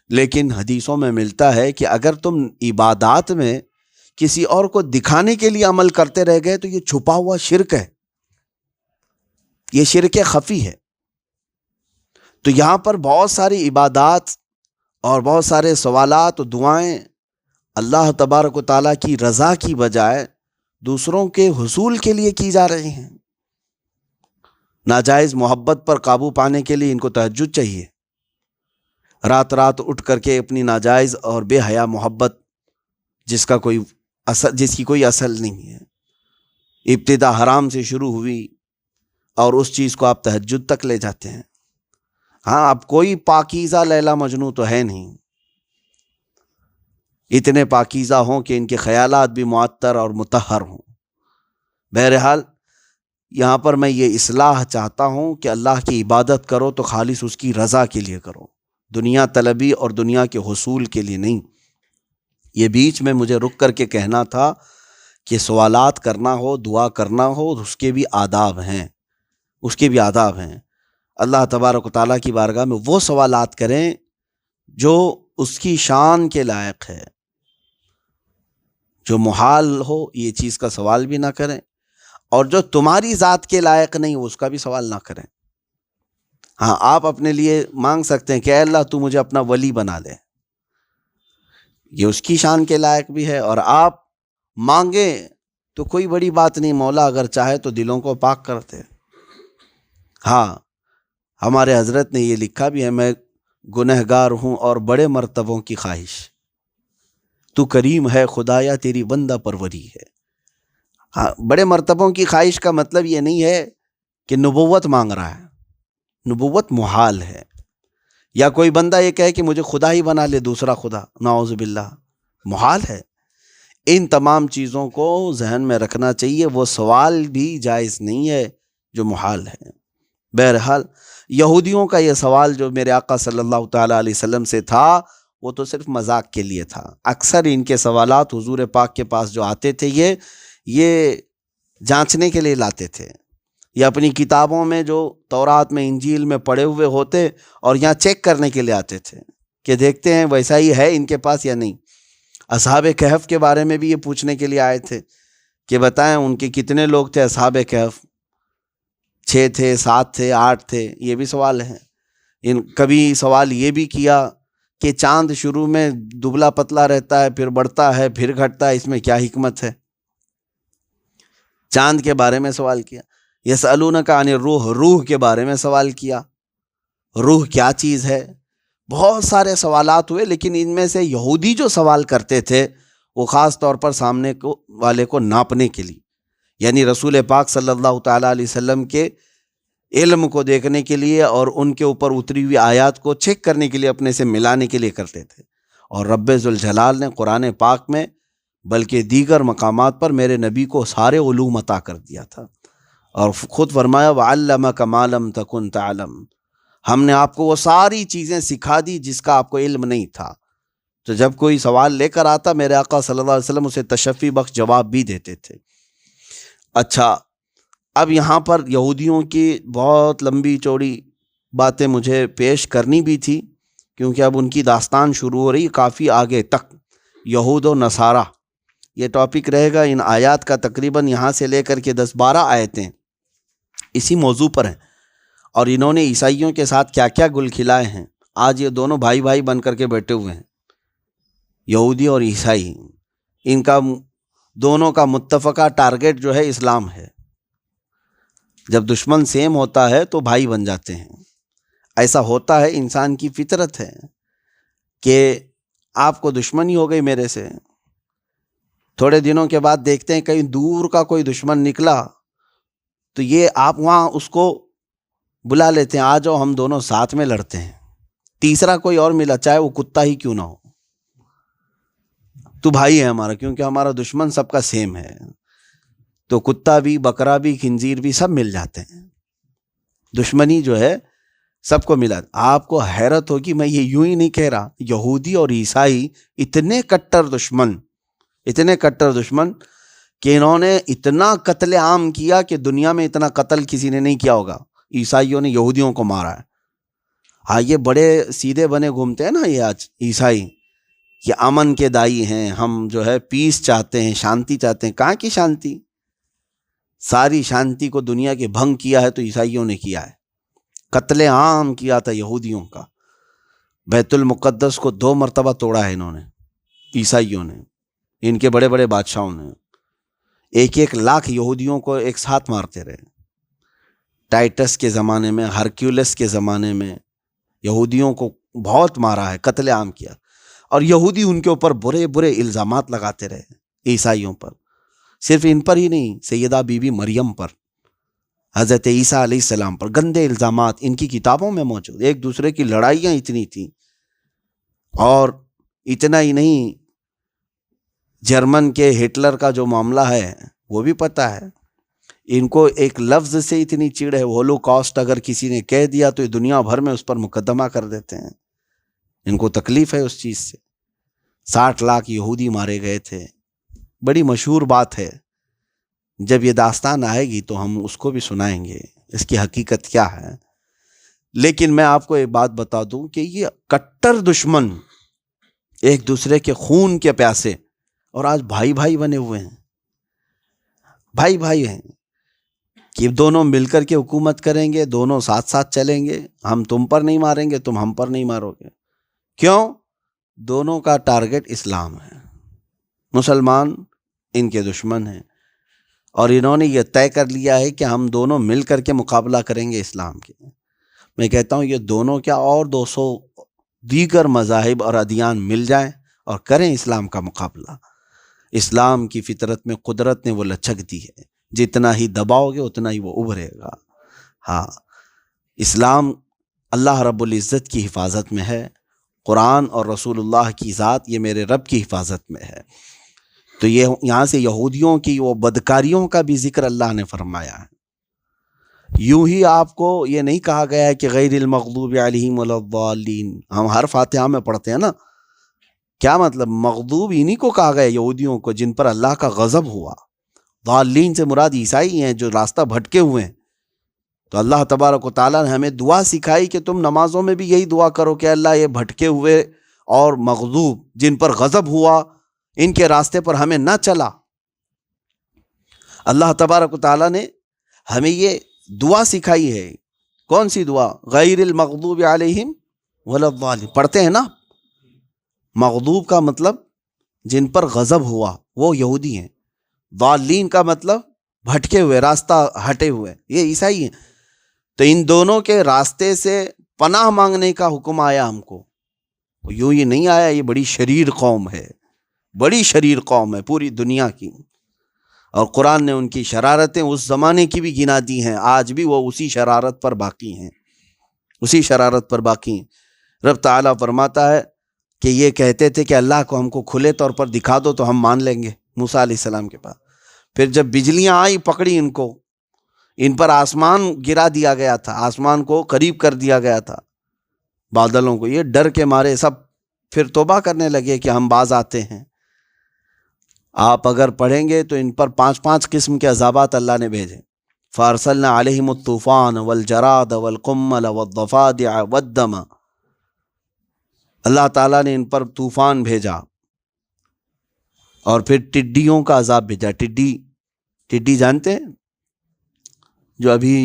[SPEAKER 1] لیکن حدیثوں میں ملتا ہے کہ اگر تم عبادات میں کسی اور کو دکھانے کے لیے عمل کرتے رہ گئے تو یہ چھپا ہوا شرک ہے، یہ شرک خفی ہے۔ تو یہاں پر بہت ساری عبادات اور بہت سارے سوالات و دعائیں اللہ تبارک و تعالیٰ کی رضا کی بجائے دوسروں کے حصول کے لیے کی جا رہی ہیں۔ ناجائز محبت پر قابو پانے کے لیے ان کو تہجد چاہیے، رات رات اٹھ کر کے اپنی ناجائز اور بے حیا محبت جس کی کوئی اصل نہیں ہے، ابتدا حرام سے شروع ہوئی اور اس چیز کو آپ تہجد تک لے جاتے ہیں۔ ہاں، اب کوئی پاکیزہ لیلا مجنوں تو ہے نہیں، اتنے پاکیزہ ہوں کہ ان کے خیالات بھی معطر اور مطہر ہوں۔ بہرحال یہاں پر میں یہ اصلاح چاہتا ہوں کہ اللہ کی عبادت کرو تو خالص اس کی رضا کے لیے کرو، دنیا طلبی اور دنیا کے حصول کے لیے نہیں۔ یہ بیچ میں مجھے رک کر کے کہنا تھا کہ سوالات کرنا ہو، دعا کرنا ہو، اس کے بھی آداب ہیں، اس کے بھی آداب ہیں۔ اللہ تبارک و تعالیٰ کی بارگاہ میں وہ سوالات کریں جو اس کی شان کے لائق ہے، جو محال ہو یہ چیز کا سوال بھی نہ کریں، اور جو تمہاری ذات کے لائق نہیں اس کا بھی سوال نہ کریں۔ ہاں، آپ اپنے لیے مانگ سکتے ہیں کہ اے اللہ تو مجھے اپنا ولی بنا لے، یہ اس کی شان کے لائق بھی ہے، اور آپ مانگیں تو کوئی بڑی بات نہیں، مولا اگر چاہے تو دلوں کو پاک کرتے۔ ہاں، ہمارے حضرت نے یہ لکھا بھی ہے، میں گنہگار ہوں اور بڑے مرتبوں کی خواہش، تو کریم ہے خدایا تیری بندہ پروری ہے۔ ہاں، بڑے مرتبوں کی خواہش کا مطلب یہ نہیں ہے کہ نبوت مانگ رہا ہے، نبوت محال ہے، یا کوئی بندہ یہ کہے کہ مجھے خدا ہی بنا لے، دوسرا خدا، نعوذ باللہ، محال ہے۔ ان تمام چیزوں کو ذہن میں رکھنا چاہیے، وہ سوال بھی جائز نہیں ہے جو محال ہے۔ بہرحال یہودیوں کا یہ سوال جو میرے آقا صلی اللہ تعالیٰ علیہ وسلم سے تھا وہ تو صرف مذاق کے لیے تھا۔ اکثر ان کے سوالات حضور پاک کے پاس جو آتے تھے یہ جانچنے کے لیے لاتے تھے، یا اپنی کتابوں میں جو تورات میں انجیل میں پڑھے ہوئے ہوتے اور یہاں چیک کرنے کے لیے آتے تھے کہ دیکھتے ہیں ویسا ہی ہے ان کے پاس یا نہیں۔ اصحاب کہف کے بارے میں بھی یہ پوچھنے کے لیے آئے تھے کہ بتائیں ان کے کتنے لوگ تھے اصحاب کہف، 6 تھے، 7 تھے، 8 تھے، یہ بھی سوال ہے۔ کبھی سوال یہ بھی کیا کہ چاند شروع میں دبلا پتلا رہتا ہے، پھر بڑھتا ہے، پھر گھٹتا ہے، اس میں کیا حکمت ہے؟ چاند کے بارے میں سوال کیا۔ یسألونک عن الروح، روح کے بارے میں سوال کیا، روح کیا چیز ہے؟ بہت سارے سوالات ہوئے، لیکن ان میں سے یہودی جو سوال کرتے تھے وہ خاص طور پر سامنے والے کو ناپنے کے لیے، یعنی رسول پاک صلی اللہ تعالیٰ علیہ وسلم کے علم کو دیکھنے کے لیے اور ان کے اوپر اتری ہوئی آیات کو چیک کرنے کے لیے اپنے سے ملانے کے لیے کرتے تھے. اور رب ذوالجلال نے قرآن پاک میں بلکہ دیگر مقامات پر میرے نبی کو سارے علوم عطا کر دیا تھا، اور خود فرمایا وَعَلَّمَكَ مَا لَمْ تَكُنْ تَعْلَمْ، ہم نے آپ کو وہ ساری چیزیں سکھا دی جس کا آپ کو علم نہیں تھا. تو جب کوئی سوال لے کر آتا میرے آقا صلی اللہ علیہ وسلم اسے تشفی بخش جواب بھی دیتے تھے. اچھا، اب یہاں پر یہودیوں کی بہت لمبی چوڑی باتیں مجھے پیش کرنی بھی تھی، کیونکہ اب ان کی داستان شروع ہو رہی کافی آگے تک. یہود و نصارہ یہ ٹاپک رہے گا. ان آیات کا تقریباً یہاں سے لے کر کے 10-12 آیتیں اسی موضوع پر ہیں، اور انہوں نے عیسائیوں کے ساتھ کیا کیا گل کھلائے ہیں. آج یہ دونوں بھائی بھائی بن کر کے بیٹھے ہوئے ہیں، یہودی اور عیسائی. ان کا دونوں کا متفقہ ٹارگٹ جو ہے اسلام ہے. جب دشمن سیم ہوتا ہے تو بھائی بن جاتے ہیں. ایسا ہوتا ہے، انسان کی فطرت ہے کہ آپ کو دشمنی ہو گئی میرے سے، تھوڑے دنوں کے بعد دیکھتے ہیں کہیں دور کا کوئی دشمن نکلا تو یہ آپ وہاں اس کو بلا لیتے ہیں، آ جاؤ ہم دونوں ساتھ میں لڑتے ہیں. تیسرا کوئی اور ملا، چاہے وہ کتا ہی کیوں نہ ہو، تو بھائی ہے ہمارا، کیونکہ ہمارا دشمن سب کا سیم ہے. تو کتا بھی، بکرا بھی، خنزیر بھی سب مل جاتے ہیں. دشمنی جو ہے سب کو ملا. آپ کو حیرت ہوگی، میں یہ یوں ہی نہیں کہہ رہا، یہودی اور عیسائی اتنے کٹر دشمن کہ انہوں نے اتنا قتل عام کیا کہ دنیا میں اتنا قتل کسی نے نہیں کیا ہوگا. عیسائیوں نے یہودیوں کو مارا ہے. ہاں، یہ بڑے سیدھے بنے گھومتے ہیں نا یہ آج عیسائی، کہ امن کے دائی ہیں، ہم جو ہے پیس چاہتے ہیں، شانتی چاہتے ہیں. کہاں کی شانتی؟ ساری شانتی کو دنیا کے بھنگ کیا ہے تو عیسائیوں نے کیا ہے. قتل عام کیا تھا یہودیوں کا. بیت المقدس کو 2 مرتبہ توڑا ہے انہوں نے، عیسائیوں نے، ان کے بڑے بڑے بادشاہوں نے. 1 لاکھ یہودیوں کو ایک ساتھ مارتے رہے. ٹائٹس کے زمانے میں، ہرکیولس کے زمانے میں یہودیوں کو بہت مارا ہے، قتل عام کیا. اور یہودی ان کے اوپر برے برے الزامات لگاتے رہے عیسائیوں پر. صرف ان پر ہی نہیں، سیدہ بی بی مریم پر، حضرت عیسیٰ علیہ السلام پر گندے الزامات ان کی کتابوں میں موجود. ایک دوسرے کی لڑائیاں اتنی تھیں. اور اتنا ہی نہیں، جرمن کے ہٹلر کا جو معاملہ ہے وہ بھی پتہ ہے. ان کو ایک لفظ سے اتنی چڑ ہے، ہولوکاسٹ اگر کسی نے کہہ دیا تو یہ دنیا بھر میں اس پر مقدمہ کر دیتے ہیں. ان کو تکلیف ہے اس چیز سے. 60 لاکھ یہودی مارے گئے تھے. بڑی مشہور بات ہے. جب یہ داستان آئے گی تو ہم اس کو بھی سنائیں گے، اس کی حقیقت کیا ہے. لیکن میں آپ کو ایک بات بتا دوں کہ یہ کٹر دشمن ایک دوسرے کے خون کے پیاسے، اور آج بھائی بھائی بنے ہوئے ہیں. بھائی بھائی ہیں کہ دونوں مل کر کے حکومت کریں گے، دونوں ساتھ ساتھ چلیں گے. ہم تم پر نہیں ماریں گے، تم ہم پر نہیں مارو گے. کیوں؟ دونوں کا ٹارگٹ اسلام ہے. مسلمان ان کے دشمن ہیں، اور انہوں نے یہ طے کر لیا ہے کہ ہم دونوں مل کر کے مقابلہ کریں گے اسلام کے. میں کہتا ہوں یہ دونوں کیا اور 200 دیگر مذاہب اور ادیان مل جائیں اور کریں اسلام کا مقابلہ. اسلام کی فطرت میں قدرت نے وہ لچک دی ہے، جتنا ہی دباؤ گے اتنا ہی وہ ابھرے گا. ہاں، اسلام اللہ رب العزت کی حفاظت میں ہے. قرآن اور رسول اللہ کی ذات یہ میرے رب کی حفاظت میں ہے. تو یہ یہاں سے یہودیوں کی وہ بدکاریوں کا بھی ذکر اللہ نے فرمایا ہے. یوں ہی آپ کو یہ نہیں کہا گیا ہے کہ غیر المغضوب علیہم ولا الضالین. ہم ہر فاتحہ میں پڑھتے ہیں نا، کیا مطلب؟ مغضوب انہی کو کہا گیا، یہودیوں کو جن پر اللہ کا غضب ہوا. ضالین سے مراد عیسائی ہیں جو راستہ بھٹکے ہوئے ہیں. تو اللہ تبارک و تعالیٰ نے ہمیں دعا سکھائی کہ تم نمازوں میں بھی یہی دعا کرو کہ اللہ یہ بھٹکے ہوئے اور مغضوب جن پر غضب ہوا ان کے راستے پر ہمیں نہ چلا. اللہ تبارک و تعالیٰ نے ہمیں یہ دعا سکھائی ہے. کون سی دعا؟ غیر المغضوب علیہم ولا الضالین. پڑھتے ہیں نا. مغضوب کا مطلب جن پر غضب ہوا وہ یہودی ہیں. ضالین کا مطلب بھٹکے ہوئے، راستہ ہٹے ہوئے، یہ عیسائی ہیں. تو ان دونوں کے راستے سے پناہ مانگنے کا حکم آیا ہم کو. یوں ہی نہیں آیا. یہ بڑی شریر قوم ہے، بڑی شریر قوم ہے پوری دنیا کی. اور قرآن نے ان کی شرارتیں اس زمانے کی بھی گنا دی ہیں، آج بھی وہ اسی شرارت پر باقی ہیں، اسی شرارت پر باقی ہیں۔ رب تعالیٰ فرماتا ہے کہ یہ کہتے تھے کہ اللہ کو ہم کو کھلے طور پر دکھا دو تو ہم مان لیں گے موسیٰ علیہ السلام کے پاس۔ پھر جب بجلیاں آئی پکڑی ان کو، ان پر آسمان گرا دیا گیا تھا، آسمان کو قریب کر دیا گیا تھا بادلوں کو، یہ ڈر کے مارے سب پھر توبہ کرنے لگے کہ ہم باز آتے ہیں۔ آپ اگر پڑھیں گے تو ان پر 5 قسم کے عذابات اللہ نے بھیجے۔ فَأَرْسَلْنَا عَلَيْهِمُ الطُّوفَانَ وَالْجَرَادَ وَالْقُمَّلَ وَالضَّفَادِعَ وَالدَّمَ، اللہ تعالیٰ نے ان پر طوفان بھیجا، اور پھر ٹڈیوں کا عذاب بھیجا۔ ٹڈی جانتے ہیں؟ جو ابھی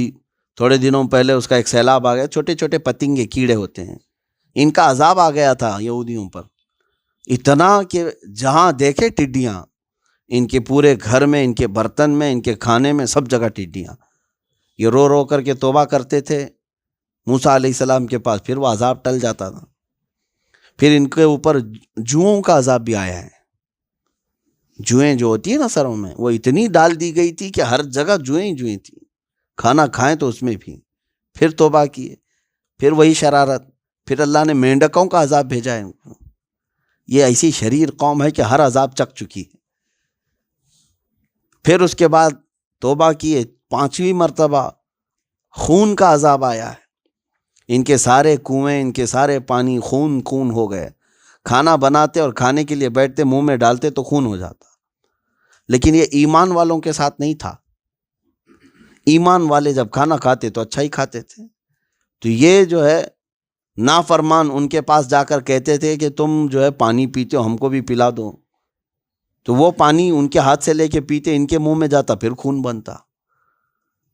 [SPEAKER 1] تھوڑے دنوں پہلے اس کا ایک سیلاب آ گیا، چھوٹے چھوٹے پتنگے کیڑے ہوتے ہیں، ان کا عذاب آ گیا تھا یہودیوں پر، اتنا کہ جہاں دیکھے ٹڈیاں، ان کے پورے گھر میں، ان کے برتن میں، ان کے کھانے میں، سب جگہ ٹڈیاں۔ یہ رو رو کر کے توبہ کرتے تھے موسیٰ علیہ السلام کے پاس، پھر وہ عذاب ٹل جاتا تھا۔ پھر ان کے اوپر جوؤں کا عذاب بھی آیا ہے۔ جوئیں جو ہوتی ہیں نا سروں میں، وہ اتنی ڈال دی گئی تھی کہ ہر جگہ جوئیں ہی جوئیں تھیں، کھانا کھائیں تو اس میں بھی۔ پھر توبہ کیے، پھر وہی شرارت، پھر اللہ نے مینڈکوں کا عذاب بھیجا ہے ان کو۔ یہ ایسی شریر قوم ہے کہ ہر عذاب چکھ چکی ہے۔ پھر اس کے بعد توبہ کیے، 5ویں مرتبہ خون کا عذاب آیا ہے۔ ان کے سارے کنویں، ان کے سارے پانی خون ہو گئے۔ کھانا بناتے اور کھانے کے لیے بیٹھتے، منہ میں ڈالتے تو خون ہو جاتا۔ لیکن یہ ایمان والوں کے ساتھ نہیں تھا۔ ایمان والے جب کھانا کھاتے تو اچھا ہی کھاتے تھے۔ تو یہ جو ہے نافرمان ان کے پاس جا کر کہتے تھے کہ تم جو ہے پانی پیتے ہو، ہم کو بھی پلا دو، تو وہ پانی ان کے ہاتھ سے لے کے پیتے، ان کے منہ میں جاتا، پھر خون بنتا۔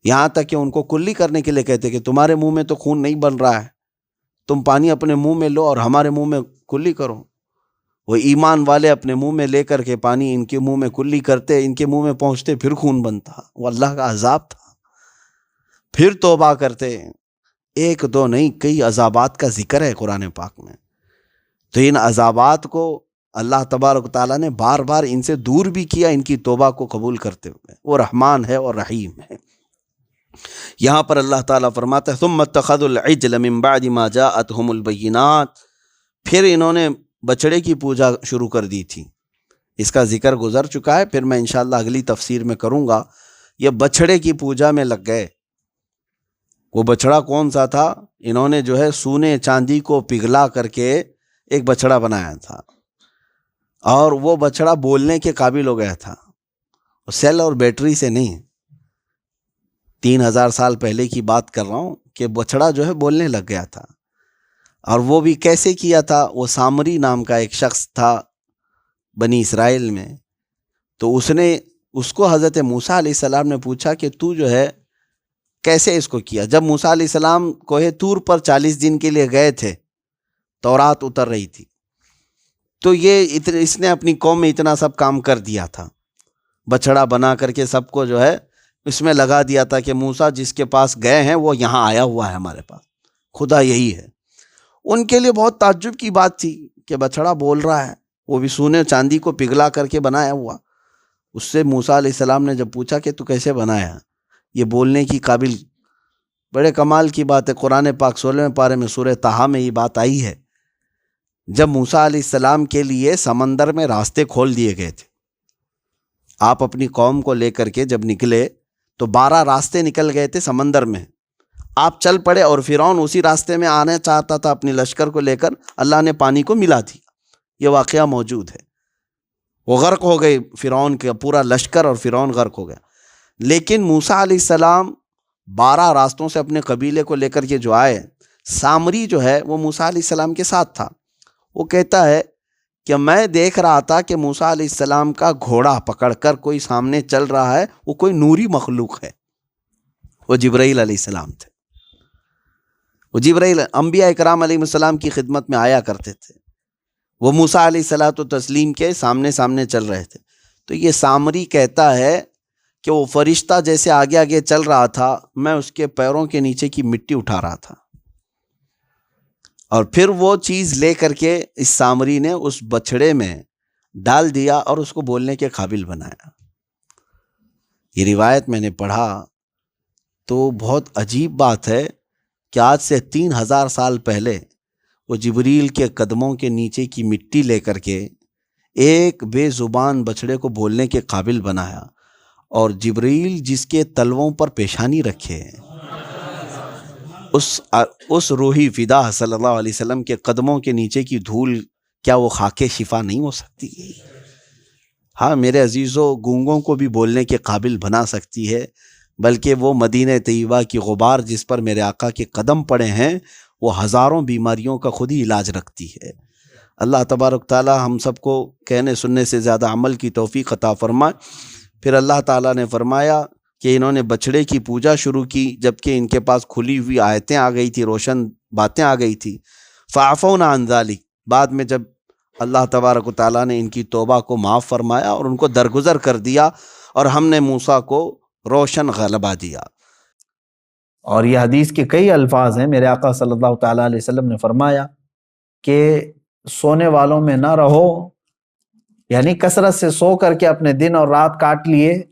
[SPEAKER 1] یہاں تک کہ ان کو کلی کرنے کے لیے کہتے کہ تمہارے منہ میں تو خون نہیں بن رہا ہے، تم پانی اپنے منہ میں لو اور ہمارے منہ میں کلی کرو۔ وہ ایمان والے اپنے منہ میں لے کر کے پانی ان کے منہ میں کلی کرتے، ان کے منہ میں پہنچتے، پھر خون بنتا۔ وہ اللہ کا عذاب تھا۔ پھر توبہ کرتے، 1 2 نہیں، کئی عذابات کا ذکر ہے قرآن پاک میں۔ تو ان عذابات کو اللہ تبارک و تعالیٰ نے بار بار ان سے دور بھی کیا، ان کی توبہ کو قبول کرتے ہوئے۔ وہ رحمان ہے اور رحیم ہے۔ یہاں پر اللہ تعالیٰ فرماتا ہے ثم اتخذوا العجل من بعد ما جاءتهم البینات، پھر انہوں نے بچڑے کی پوجا شروع کر دی تھی۔ اس کا ذکر گزر چکا ہے، پھر میں انشاءاللہ اگلی تفسیر میں کروں گا۔ یہ بچڑے کی پوجا میں لگ گئے۔ وہ بچڑا کون سا تھا؟ انہوں نے جو ہے سونے چاندی کو پگھلا کر کے ایک بچڑا بنایا تھا، اور وہ بچڑا بولنے کے قابل ہو گیا تھا، سیل اور بیٹری سے نہیں۔ 3000 سال پہلے کی بات کر رہا ہوں کہ بچڑا جو ہے بولنے لگ گیا تھا۔ اور وہ بھی کیسے کیا تھا؟ وہ سامری نام کا ایک شخص تھا بنی اسرائیل میں، تو اس کو حضرت موسیٰ علیہ السلام نے پوچھا کہ تو جو ہے کیسے اس کو کیا؟ جب موسیٰ علیہ السلام کوہ طور پر 40 دن کے لیے گئے تھے، تورات اتر رہی تھی، تو اس نے اپنی قوم میں اتنا سب کام کر دیا تھا، بچڑا بنا کر کے سب کو جو ہے اس میں لگا دیا تھا کہ موسیٰ جس کے پاس گئے ہیں وہ یہاں آیا ہوا ہے، ہمارے پاس خدا یہی ہے۔ ان کے لیے بہت تعجب کی بات تھی کہ بچڑا بول رہا ہے، وہ بھی سونے چاندی کو پگھلا کر کے بنایا ہوا۔ اس سے موسیٰ علیہ السلام نے جب پوچھا کہ تو کیسے بنایا، یہ بولنے کی قابل، بڑے کمال کی بات ہے۔ قرآن پاک 16ویں پارے میں سورہ طٰہٰ میں یہ بات آئی ہے، جب موسیٰ علیہ السلام کے لیے سمندر میں راستے کھول دیے گئے تھے۔ آپ اپنی قوم کو لے کر کے جب نکلے تو 12 راستے نکل گئے تھے سمندر میں، آپ چل پڑے، اور فرعون اسی راستے میں آنا چاہتا تھا اپنی لشکر کو لے کر، اللہ نے پانی کو ملا دیا۔ یہ واقعہ موجود ہے۔ وہ غرق ہو گئے، فرعون کا پورا لشکر اور فرعون غرق ہو گیا۔ لیکن موسیٰ علیہ السلام 12 راستوں سے اپنے قبیلے کو لے کر کے جو آئے، سامری جو ہے وہ موسیٰ علیہ السلام کے ساتھ تھا۔ وہ کہتا ہے کہ میں دیکھ رہا تھا کہ موسیٰ علیہ السلام کا گھوڑا پکڑ کر کوئی سامنے چل رہا ہے، وہ کوئی نوری مخلوق ہے۔ وہ جبرائیل علیہ السلام تھے۔ وہ جبرائیل انبیاء اکرام علیہ السلام کی خدمت میں آیا کرتے تھے۔ وہ موسیٰ علیہ الصلوۃ والتسلیم کے سامنے چل رہے تھے۔ تو یہ سامری کہتا ہے کہ وہ فرشتہ جیسے آگے آگے چل رہا تھا، میں اس کے پیروں کے نیچے کی مٹی اٹھا رہا تھا، اور پھر وہ چیز لے کر کے اس سامری نے اس بچڑے میں ڈال دیا اور اس کو بولنے کے قابل بنایا۔ یہ روایت میں نے پڑھا تو بہت عجیب بات ہے کہ آج سے 3000 سال پہلے وہ جبریل کے قدموں کے نیچے کی مٹی لے کر کے ایک بے زبان بچڑے کو بولنے کے قابل بنایا، اور جبریل جس کے تلووں پر پیشانی رکھے ہیں، اس روحی فدا صلی اللہ علیہ وسلم کے قدموں کے نیچے کی دھول کیا وہ خاک شفا نہیں ہو سکتی؟ ہاں میرے عزیزو، گونگوں کو بھی بولنے کے قابل بنا سکتی ہے، بلکہ وہ مدینہ طیبہ کی غبار جس پر میرے آقا کے قدم پڑے ہیں وہ ہزاروں بیماریوں کا خود ہی علاج رکھتی ہے۔ اللہ تبارک تعالی ہم سب کو کہنے سننے سے زیادہ عمل کی توفیق عطا فرمائے۔ پھر اللہ تعالیٰ نے فرمایا کہ انہوں نے بچڑے کی پوجا شروع کی جبکہ ان کے پاس کھلی ہوئی آیتیں آ گئی تھی، روشن باتیں آ گئی تھی۔ فعفونا عن ذلک، بعد میں جب اللہ تبارک و تعالیٰ نے ان کی توبہ کو معاف فرمایا اور ان کو درگزر کر دیا، اور ہم نے موسیٰ کو روشن غلبہ دیا۔
[SPEAKER 2] اور یہ حدیث کے کئی الفاظ ہیں۔ میرے آقا صلی اللہ تعالیٰ علیہ وسلم نے فرمایا کہ سونے والوں میں نہ رہو، یعنی کثرت سے سو کر کے اپنے دن اور رات کاٹ لیے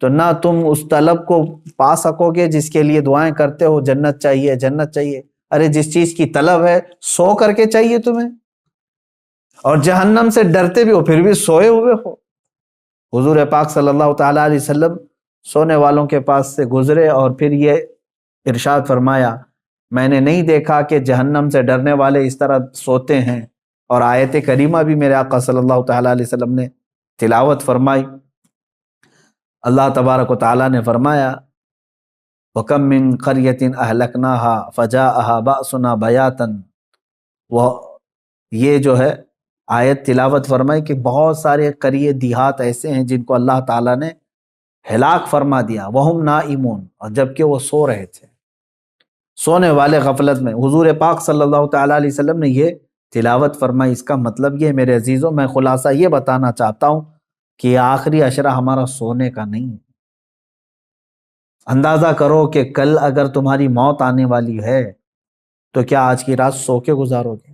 [SPEAKER 2] تو نہ تم اس طلب کو پا سکو گے جس کے لیے دعائیں کرتے ہو، جنت چاہیے جنت چاہیے۔ ارے جس چیز کی طلب ہے سو کر کے چاہیے تمہیں، اور جہنم سے ڈرتے بھی ہو پھر بھی سوئے ہوئے ہو۔ حضور پاک صلی اللہ تعالیٰ علیہ وسلم سونے والوں کے پاس سے گزرے اور پھر یہ ارشاد فرمایا، میں نے نہیں دیکھا کہ جہنم سے ڈرنے والے اس طرح سوتے ہیں۔ اور آیت کریمہ بھی میرے آقا صلی اللہ تعالیٰ علیہ وسلم نے تلاوت فرمائی۔ اللہ تبارک و تعالیٰ نے فرمایا، وَكَم مِّن قَرْيَةٍ أَهْلَكْنَاهَا فَجَاءَهَا بَأْسُنَا بَيَاتًا، وہ یہ جو ہے آیت تلاوت فرمائی کہ بہت سارے قریے دیہات ایسے ہیں جن کو اللہ تعالیٰ نے ہلاک فرما دیا، وَهُمْ نَائِمُونَ، اور جبکہ وہ سو رہے تھے، سونے والے غفلت میں۔ حضور پاک صلی اللہ تعالیٰ علیہ وسلم نے یہ تلاوت فرمائی۔ اس کا مطلب یہ میرے عزیزوں، میں خلاصہ یہ بتانا چاہتا ہوں کہ یہ آخری عشرہ ہمارا سونے کا نہیں ہے۔ اندازہ کرو کہ کل اگر تمہاری موت آنے والی ہے تو کیا آج کی رات سو کے گزارو گے؟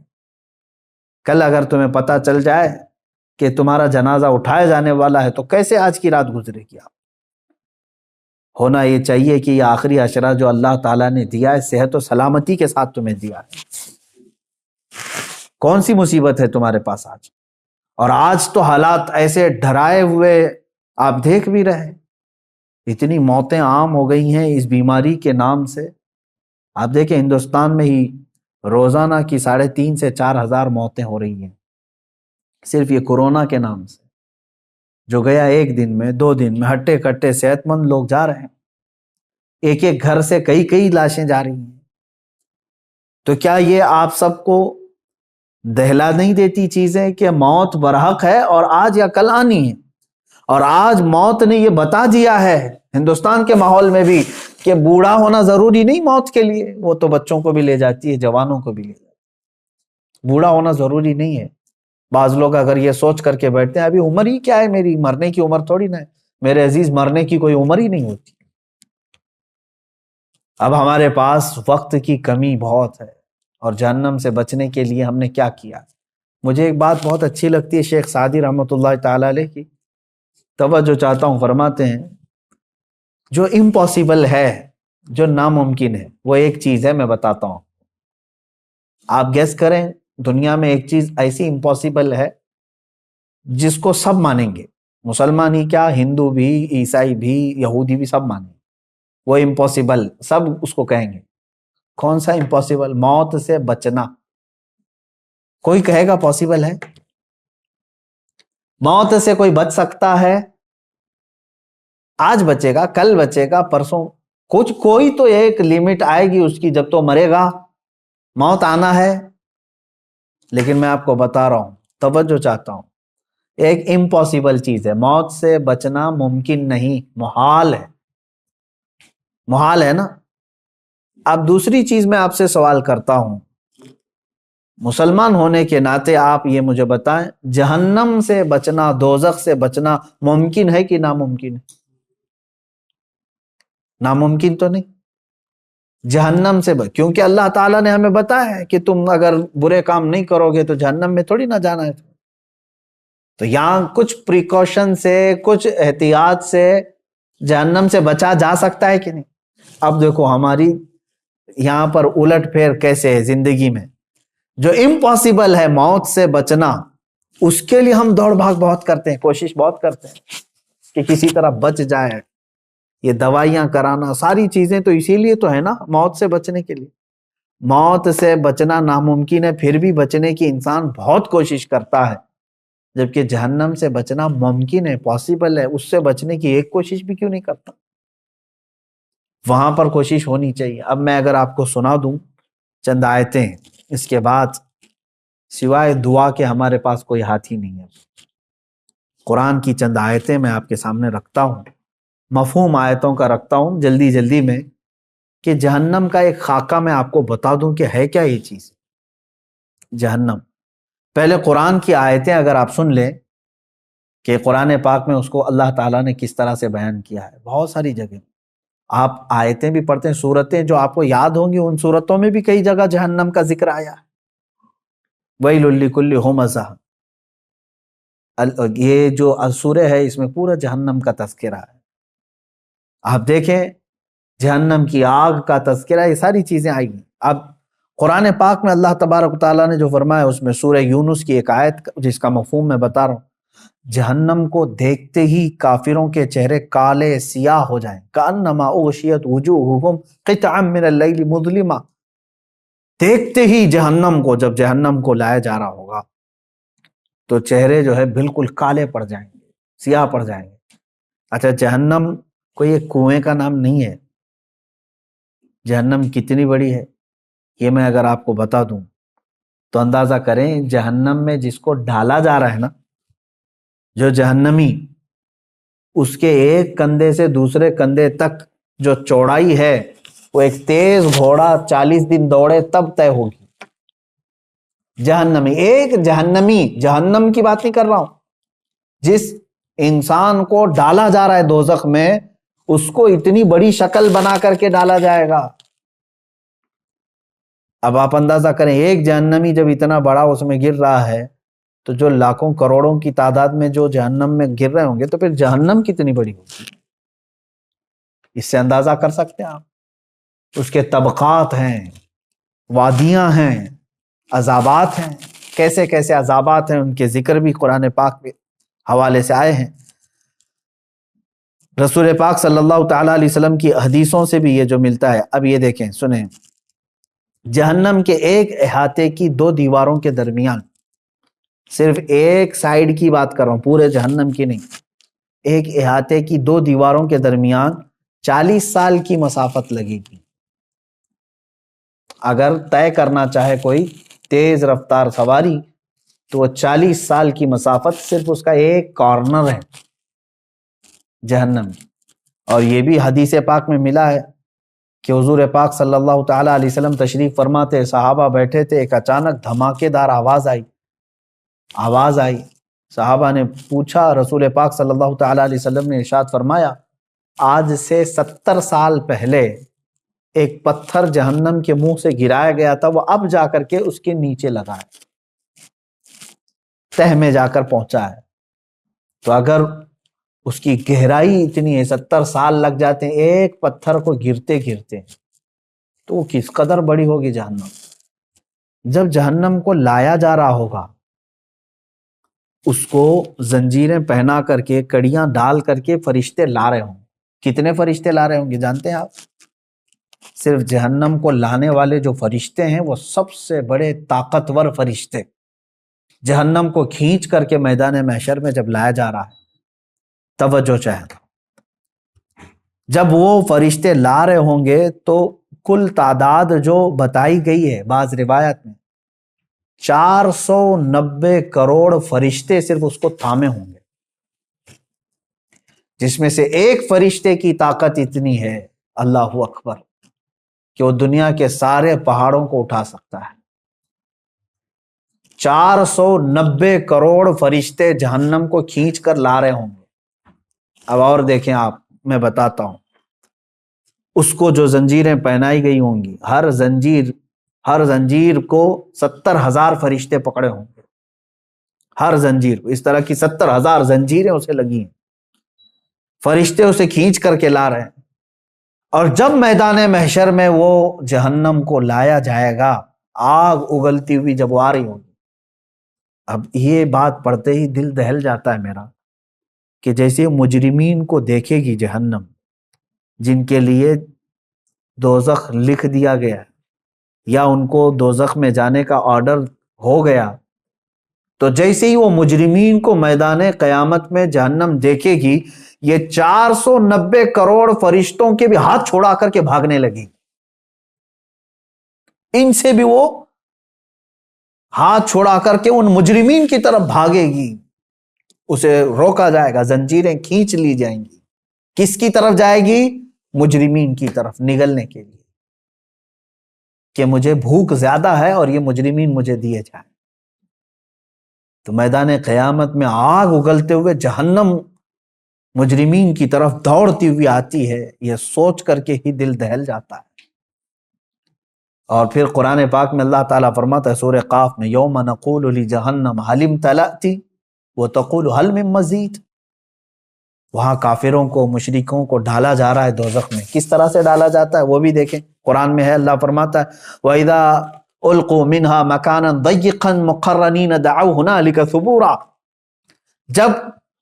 [SPEAKER 2] کل اگر تمہیں پتہ چل جائے کہ تمہارا جنازہ اٹھایا جانے والا ہے تو کیسے آج کی رات گزرے گی؟ آپ ہونا یہ چاہیے کہ یہ آخری عشرہ جو اللہ تعالیٰ نے دیا ہے صحت و سلامتی کے ساتھ تمہیں دیا ہے۔ کون سی مصیبت ہے تمہارے پاس آج؟ اور آج تو حالات ایسے ڈرائے ہوئے آپ دیکھ بھی رہے، اتنی موتیں عام ہو گئی ہیں اس بیماری کے نام سے۔ آپ دیکھیں ہندوستان میں ہی روزانہ کی 3,500 سے 4,000 موتیں ہو رہی ہیں صرف یہ کورونا کے نام سے، جو گیا ایک دن میں 2 دن میں ہٹے کٹے صحت مند لوگ جا رہے ہیں، ایک ایک گھر سے کئی لاشیں جا رہی ہیں۔ تو کیا یہ آپ سب کو دہلا نہیں دیتی چیزیں کہ موت برحق ہے اور آج یا کل آنی ہے؟ اور آج موت نے یہ بتا دیا ہے ہندوستان کے ماحول میں بھی کہ بوڑھا ہونا ضروری نہیں موت کے لیے، وہ تو بچوں کو بھی لے جاتی ہے، جوانوں کو بھی لے جاتی ہے، بوڑھا ہونا ضروری نہیں ہے۔ بعض لوگ اگر یہ سوچ کر کے بیٹھتے ہیں ابھی عمر ہی کیا ہے میری، مرنے کی عمر تھوڑی نہ ہے۔ میرے عزیز، مرنے کی کوئی عمر ہی نہیں ہوتی۔ اب ہمارے پاس وقت کی کمی بہت ہے، اور جہنم سے بچنے کے لیے ہم نے کیا کیا؟ مجھے ایک بات بہت اچھی لگتی ہے شیخ سعدی رحمۃ اللہ تعالی علیہ کی، توجہ چاہتا ہوں، فرماتے ہیں جو امپاسبل ہے، جو ناممکن ہے، وہ ایک چیز ہے، میں بتاتا ہوں، آپ گیس کریں۔ دنیا میں ایک چیز ایسی امپاسبل ہے جس کو سب مانیں گے، مسلمان ہی کیا، ہندو بھی، عیسائی بھی، یہودی بھی، سب مانیں گے، وہ امپاسبل، سب اس کو کہیں گے۔ کون سا امپاسبل؟ موت سے بچنا۔ کوئی کہے گا پاسبل ہے؟ موت سے کوئی بچ سکتا ہے؟ آج بچے گا، کل بچے گا، پرسوں، کوئی تو ایک لیمٹ آئے گی اس کی، جب تو مرے گا، موت آنا ہے۔ لیکن میں آپ کو بتا رہا ہوں، توجہ چاہتا ہوں، ایک امپاسبل چیز ہے، موت سے بچنا ممکن نہیں، محال ہے، محال ہے نا۔ اب دوسری چیز میں آپ سے سوال کرتا ہوں، مسلمان ہونے کے ناطے آپ یہ مجھے بتائیں، جہنم سے بچنا، دوزخ سے بچنا ممکن ہے کہ ناممکن ہے؟ ناممکن تو نہیں۔ جہنم سے کیونکہ اللہ تعالیٰ نے ہمیں بتایا ہے کہ تم اگر برے کام نہیں کرو گے تو جہنم میں تھوڑی نہ جانا ہے۔ تو یہاں کچھ پریکاشن سے، کچھ احتیاط سے جہنم سے بچا جا سکتا ہے کہ نہیں؟ اب دیکھو ہماری یہاں پر الٹ پھیر کیسے ہے زندگی میں، جو امپاسبل ہے موت سے بچنا، اس کے لیے ہم دوڑ بھاگ بہت کرتے ہیں، کوشش بہت کرتے ہیں کہ کسی طرح بچ جائے. یہ دوائیاں کرانا، ساری چیزیں تو اسی لیے تو ہے نا، موت سے بچنے کے لیے. موت سے بچنا ناممکن ہے، پھر بھی بچنے کی انسان بہت کوشش کرتا ہے، جبکہ جہنم سے بچنا ممکن ہے، پاسبل ہے. اس سے بچنے کی ایک کوشش بھی کیوں نہیں کرتا؟ وہاں پر کوشش ہونی چاہیے. اب میں اگر آپ کو سنا دوں چند آیتیں، اس کے بعد سوائے دعا کے ہمارے پاس کوئی ہاتھ ہی نہیں ہے. قرآن کی چند آیتیں میں آپ کے سامنے رکھتا ہوں، مفہوم آیتوں کا رکھتا ہوں جلدی جلدی میں، کہ جہنم کا ایک خاکہ میں آپ کو بتا دوں کہ ہے کیا یہ چیز جہنم. پہلے قرآن کی آیتیں اگر آپ سن لیں کہ قرآن پاک میں اس کو اللہ تعالیٰ نے کس طرح سے بیان کیا ہے. بہت ساری جگہ آپ آیتیں بھی پڑھتے ہیں، سورتیں جو آپ کو یاد ہوں گی، ان سورتوں میں بھی کئی جگہ جہنم کا ذکر آیا ہے. وَيْلٌ لِكُلِّ ہُمَزَةٍ، یہ جو سورہ ہے اس میں پورا جہنم کا تذکرہ ہے. آپ دیکھیں جہنم کی آگ کا تذکرہ، یہ ساری چیزیں آئی ہیں. اب قرآن پاک میں اللہ تبارک و تعالیٰ نے جو فرمایا اس میں سورہ یونس کی ایک آیت جس کا مفہوم میں بتا رہا ہوں، جہنم کو دیکھتے ہی کافروں کے چہرے کالے سیاہ ہو جائیں، کأنما اغشیت وجوہہم قطعا من اللیل مظلما. دیکھتے ہی جہنم کو، جب جہنم کو لایا جا رہا ہوگا تو چہرے جو ہے بالکل کالے پڑ جائیں گے، سیاہ پڑ جائیں گے. اچھا جہنم کوئی ایک کنویں کا نام نہیں ہے. جہنم کتنی بڑی ہے یہ میں اگر آپ کو بتا دوں تو اندازہ کریں، جہنم میں جس کو ڈالا جا رہا ہے نا، جو جہنمی، اس کے ایک کندھے سے دوسرے کندھے تک جو چوڑائی ہے وہ ایک تیز گھوڑا 40 دن دوڑے تب طے ہوگی. جہنمی، ایک جہنمی، جہنم کی بات نہیں کر رہا ہوں، جس انسان کو ڈالا جا رہا ہے دوزخ میں، اس کو اتنی بڑی شکل بنا کر کے ڈالا جائے گا. اب آپ اندازہ کریں ایک جہنمی جب اتنا بڑا اس میں گر رہا ہے تو جو لاکھوں کروڑوں کی تعداد میں جو جہنم میں گر رہے ہوں گے تو پھر جہنم کتنی بڑی ہوگی. اس سے اندازہ کر سکتے ہیں آپ. اس کے طبقات ہیں، وادیاں ہیں، عذابات ہیں، کیسے کیسے عذابات ہیں، ان کے ذکر بھی قرآن پاک کے حوالے سے آئے ہیں. رسول پاک صلی اللہ تعالیٰ علیہ وسلم کی حدیثوں سے بھی یہ جو ملتا ہے. اب یہ دیکھیں سنیں، جہنم کے ایک احاطے کی 2 دیواروں کے درمیان، صرف ایک سائیڈ کی بات کر رہا ہوں، پورے جہنم کی نہیں، ایک احاطے کی 2 دیواروں کے درمیان 40 سال کی مسافت لگے گی. اگر طے کرنا چاہے کوئی تیز رفتار سواری تو وہ 40 سال کی مسافت صرف اس کا ایک کارنر ہے جہنم. اور یہ بھی حدیث پاک میں ملا ہے کہ حضور پاک صلی اللہ تعالیٰ علیہ وسلم تشریف فرماتے، صحابہ بیٹھے تھے، ایک اچانک دھماکے دار آواز آئی. صحابہ نے پوچھا، رسول پاک صلی اللہ تعالیٰ علیہ وسلم نے ارشاد فرمایا، آج سے 70 سال پہلے ایک پتھر جہنم کے منہ سے گرایا گیا تھا، وہ اب جا کر کے اس کے نیچے لگا ہے، تہ میں جا کر پہنچا ہے. تو اگر اس کی گہرائی اتنی ہے، 70 سال لگ جاتے ہیں ایک پتھر کو گرتے گرتے، تو وہ کس قدر بڑی ہوگی جہنم. جب جہنم کو لایا جا رہا ہوگا، اس کو زنجیریں پہنا کر کے، کڑیاں ڈال کر کے فرشتے لا رہے ہوں. کتنے فرشتے لا رہے ہوں گے جانتے ہیں آپ؟ صرف جہنم کو لانے والے جو فرشتے ہیں وہ سب سے بڑے طاقتور فرشتے. جہنم کو کھینچ کر کے میدان محشر میں جب لایا جا رہا ہے، توجہ چاہے، جب وہ فرشتے لا رہے ہوں گے تو کل تعداد جو بتائی گئی ہے بعض روایت میں 490 کروڑ فرشتے صرف اس کو تھامے ہوں گے، جس میں سے ایک فرشتے کی طاقت اتنی ہے، اللہ اکبر، کہ وہ دنیا کے سارے پہاڑوں کو اٹھا سکتا ہے. 490 کروڑ فرشتے جہنم کو کھینچ کر لا رہے ہوں گے. اب اور دیکھیں آپ، میں بتاتا ہوں، اس کو جو زنجیریں پہنائی گئی ہوں گی، ہر زنجیر کو 70,000 فرشتے پکڑے ہوں گے. ہر زنجیر، اس طرح کی 70,000 زنجیریں اسے لگی ہیں. فرشتے اسے کھینچ کر کے لا رہے ہیں، اور جب میدان محشر میں وہ جہنم کو لایا جائے گا، آگ اگلتی ہوئی جب وہ آ رہی ہوگی، اب یہ بات پڑھتے ہی دل دہل جاتا ہے میرا، کہ جیسے مجرمین کو دیکھے گی جہنم، جن کے لیے دوزخ لکھ دیا گیا یا ان کو دوزخ میں جانے کا آرڈر ہو گیا، تو جیسے ہی وہ مجرمین کو میدان قیامت میں جہنم دیکھے گی، یہ 490 کروڑ فرشتوں کے بھی ہاتھ چھوڑا کر کے بھاگنے لگی، ان سے بھی وہ ہاتھ چھوڑا کر کے ان مجرمین کی طرف بھاگے گی، اسے روکا جائے گا، زنجیریں کھینچ لی جائیں گی۔ کس کی طرف جائے گی؟ مجرمین کی طرف، نگلنے کے لیے، کہ مجھے بھوک زیادہ ہے اور یہ مجرمین مجھے دیے جائیں۔ تو میدان قیامت میں آگ اگلتے ہوئے جہنم مجرمین کی طرف دوڑتی ہوئی آتی ہے، یہ سوچ کر کے ہی دل دہل جاتا ہے۔ اور پھر قرآن پاک میں اللہ تعالیٰ فرماتا ہے سورہ قاف میں، یوم نقول لجہنم هل امتلأت وتقول هل من مزید، وہاں کافروں کو، مشرکوں کو ڈالا جا رہا ہے دوزخ میں۔ کس طرح سے ڈالا جاتا ہے وہ بھی دیکھیں، قرآن میں ہے، اللہ فرماتا ہے وَإِذَا أُلْقُوا مِنْهَا مَكَانًا ضَيِّقًا مُقَرَّنِينَ دَعَوْا هُنَالِكَ ثُبُورًا، جب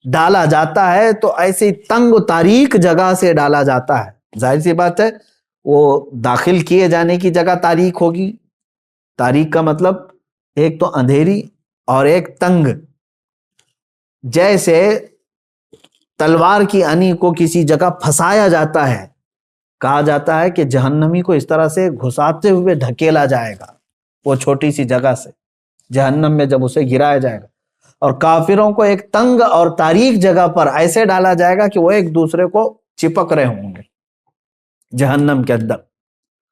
[SPEAKER 2] ڈالا جاتا ہے تو ایسی تنگ و تاریک جگہ سے ڈالا جاتا ہے، ظاہر سی بات ہے وہ داخل کیے جانے کی جگہ تاریک ہوگی، تاریک کا مطلب ایک تو اندھیری اور ایک تنگ، جیسے تلوار کی انی کو کسی جگہ پھنسایا جاتا ہے، کہا جاتا ہے کہ جہنمی کو اس طرح سے گھساتے ہوئے ڈھکیلا جائے گا، وہ چھوٹی سی جگہ سے جہنم میں جب اسے گرایا جائے گا، اور کافروں کو ایک تنگ اور تاریک جگہ پر ایسے ڈالا جائے گا کہ وہ ایک دوسرے کو چپک رہے ہوں گے جہنم کے اندر،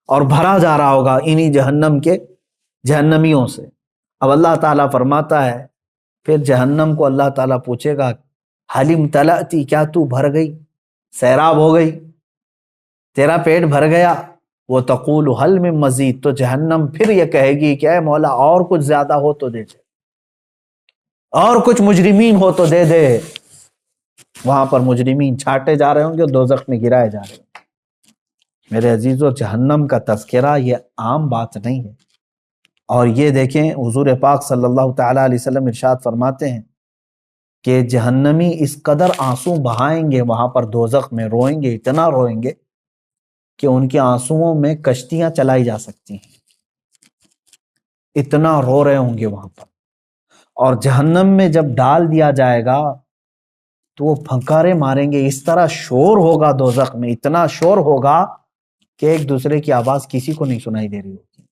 [SPEAKER 2] اور بھرا جا رہا ہوگا انہی جہنم کے جہنمیوں سے۔ اب اللہ تعالیٰ فرماتا ہے پھر جہنم کو اللہ تعالیٰ پوچھے گا حل امتلأتی، کیا تو بھر گئی، سیراب ہو گئی، تیرا پیٹ بھر گیا؟ وہ تقول حل من مزید، تو جہنم پھر یہ کہے گی کہ اے مولا اور کچھ زیادہ ہو تو دے دے، اور کچھ مجرمین ہو تو دے دے۔ وہاں پر مجرمین چھاٹے جا رہے ہوں گے، دوزخ میں گرائے جا رہے ہوں گے۔ میرے عزیزو، جہنم کا تذکرہ یہ عام بات نہیں ہے، اور یہ دیکھیں حضور پاک صلی اللہ تعالیٰ علیہ وسلم ارشاد فرماتے ہیں کہ جہنمی اس قدر آنسو بہائیں گے وہاں پر دوزخ میں، روئیں گے، اتنا روئیں گے کہ ان کے آنسوؤں میں کشتیاں چلائی جا سکتی ہیں، اتنا رو رہے ہوں گے وہاں پر۔ اور جہنم میں جب ڈال دیا جائے گا تو وہ پھنکارے ماریں گے، اس طرح شور ہوگا دوزخ میں، اتنا شور ہوگا کہ ایک دوسرے کی آواز کسی کو نہیں سنائی دے رہی ہوگی۔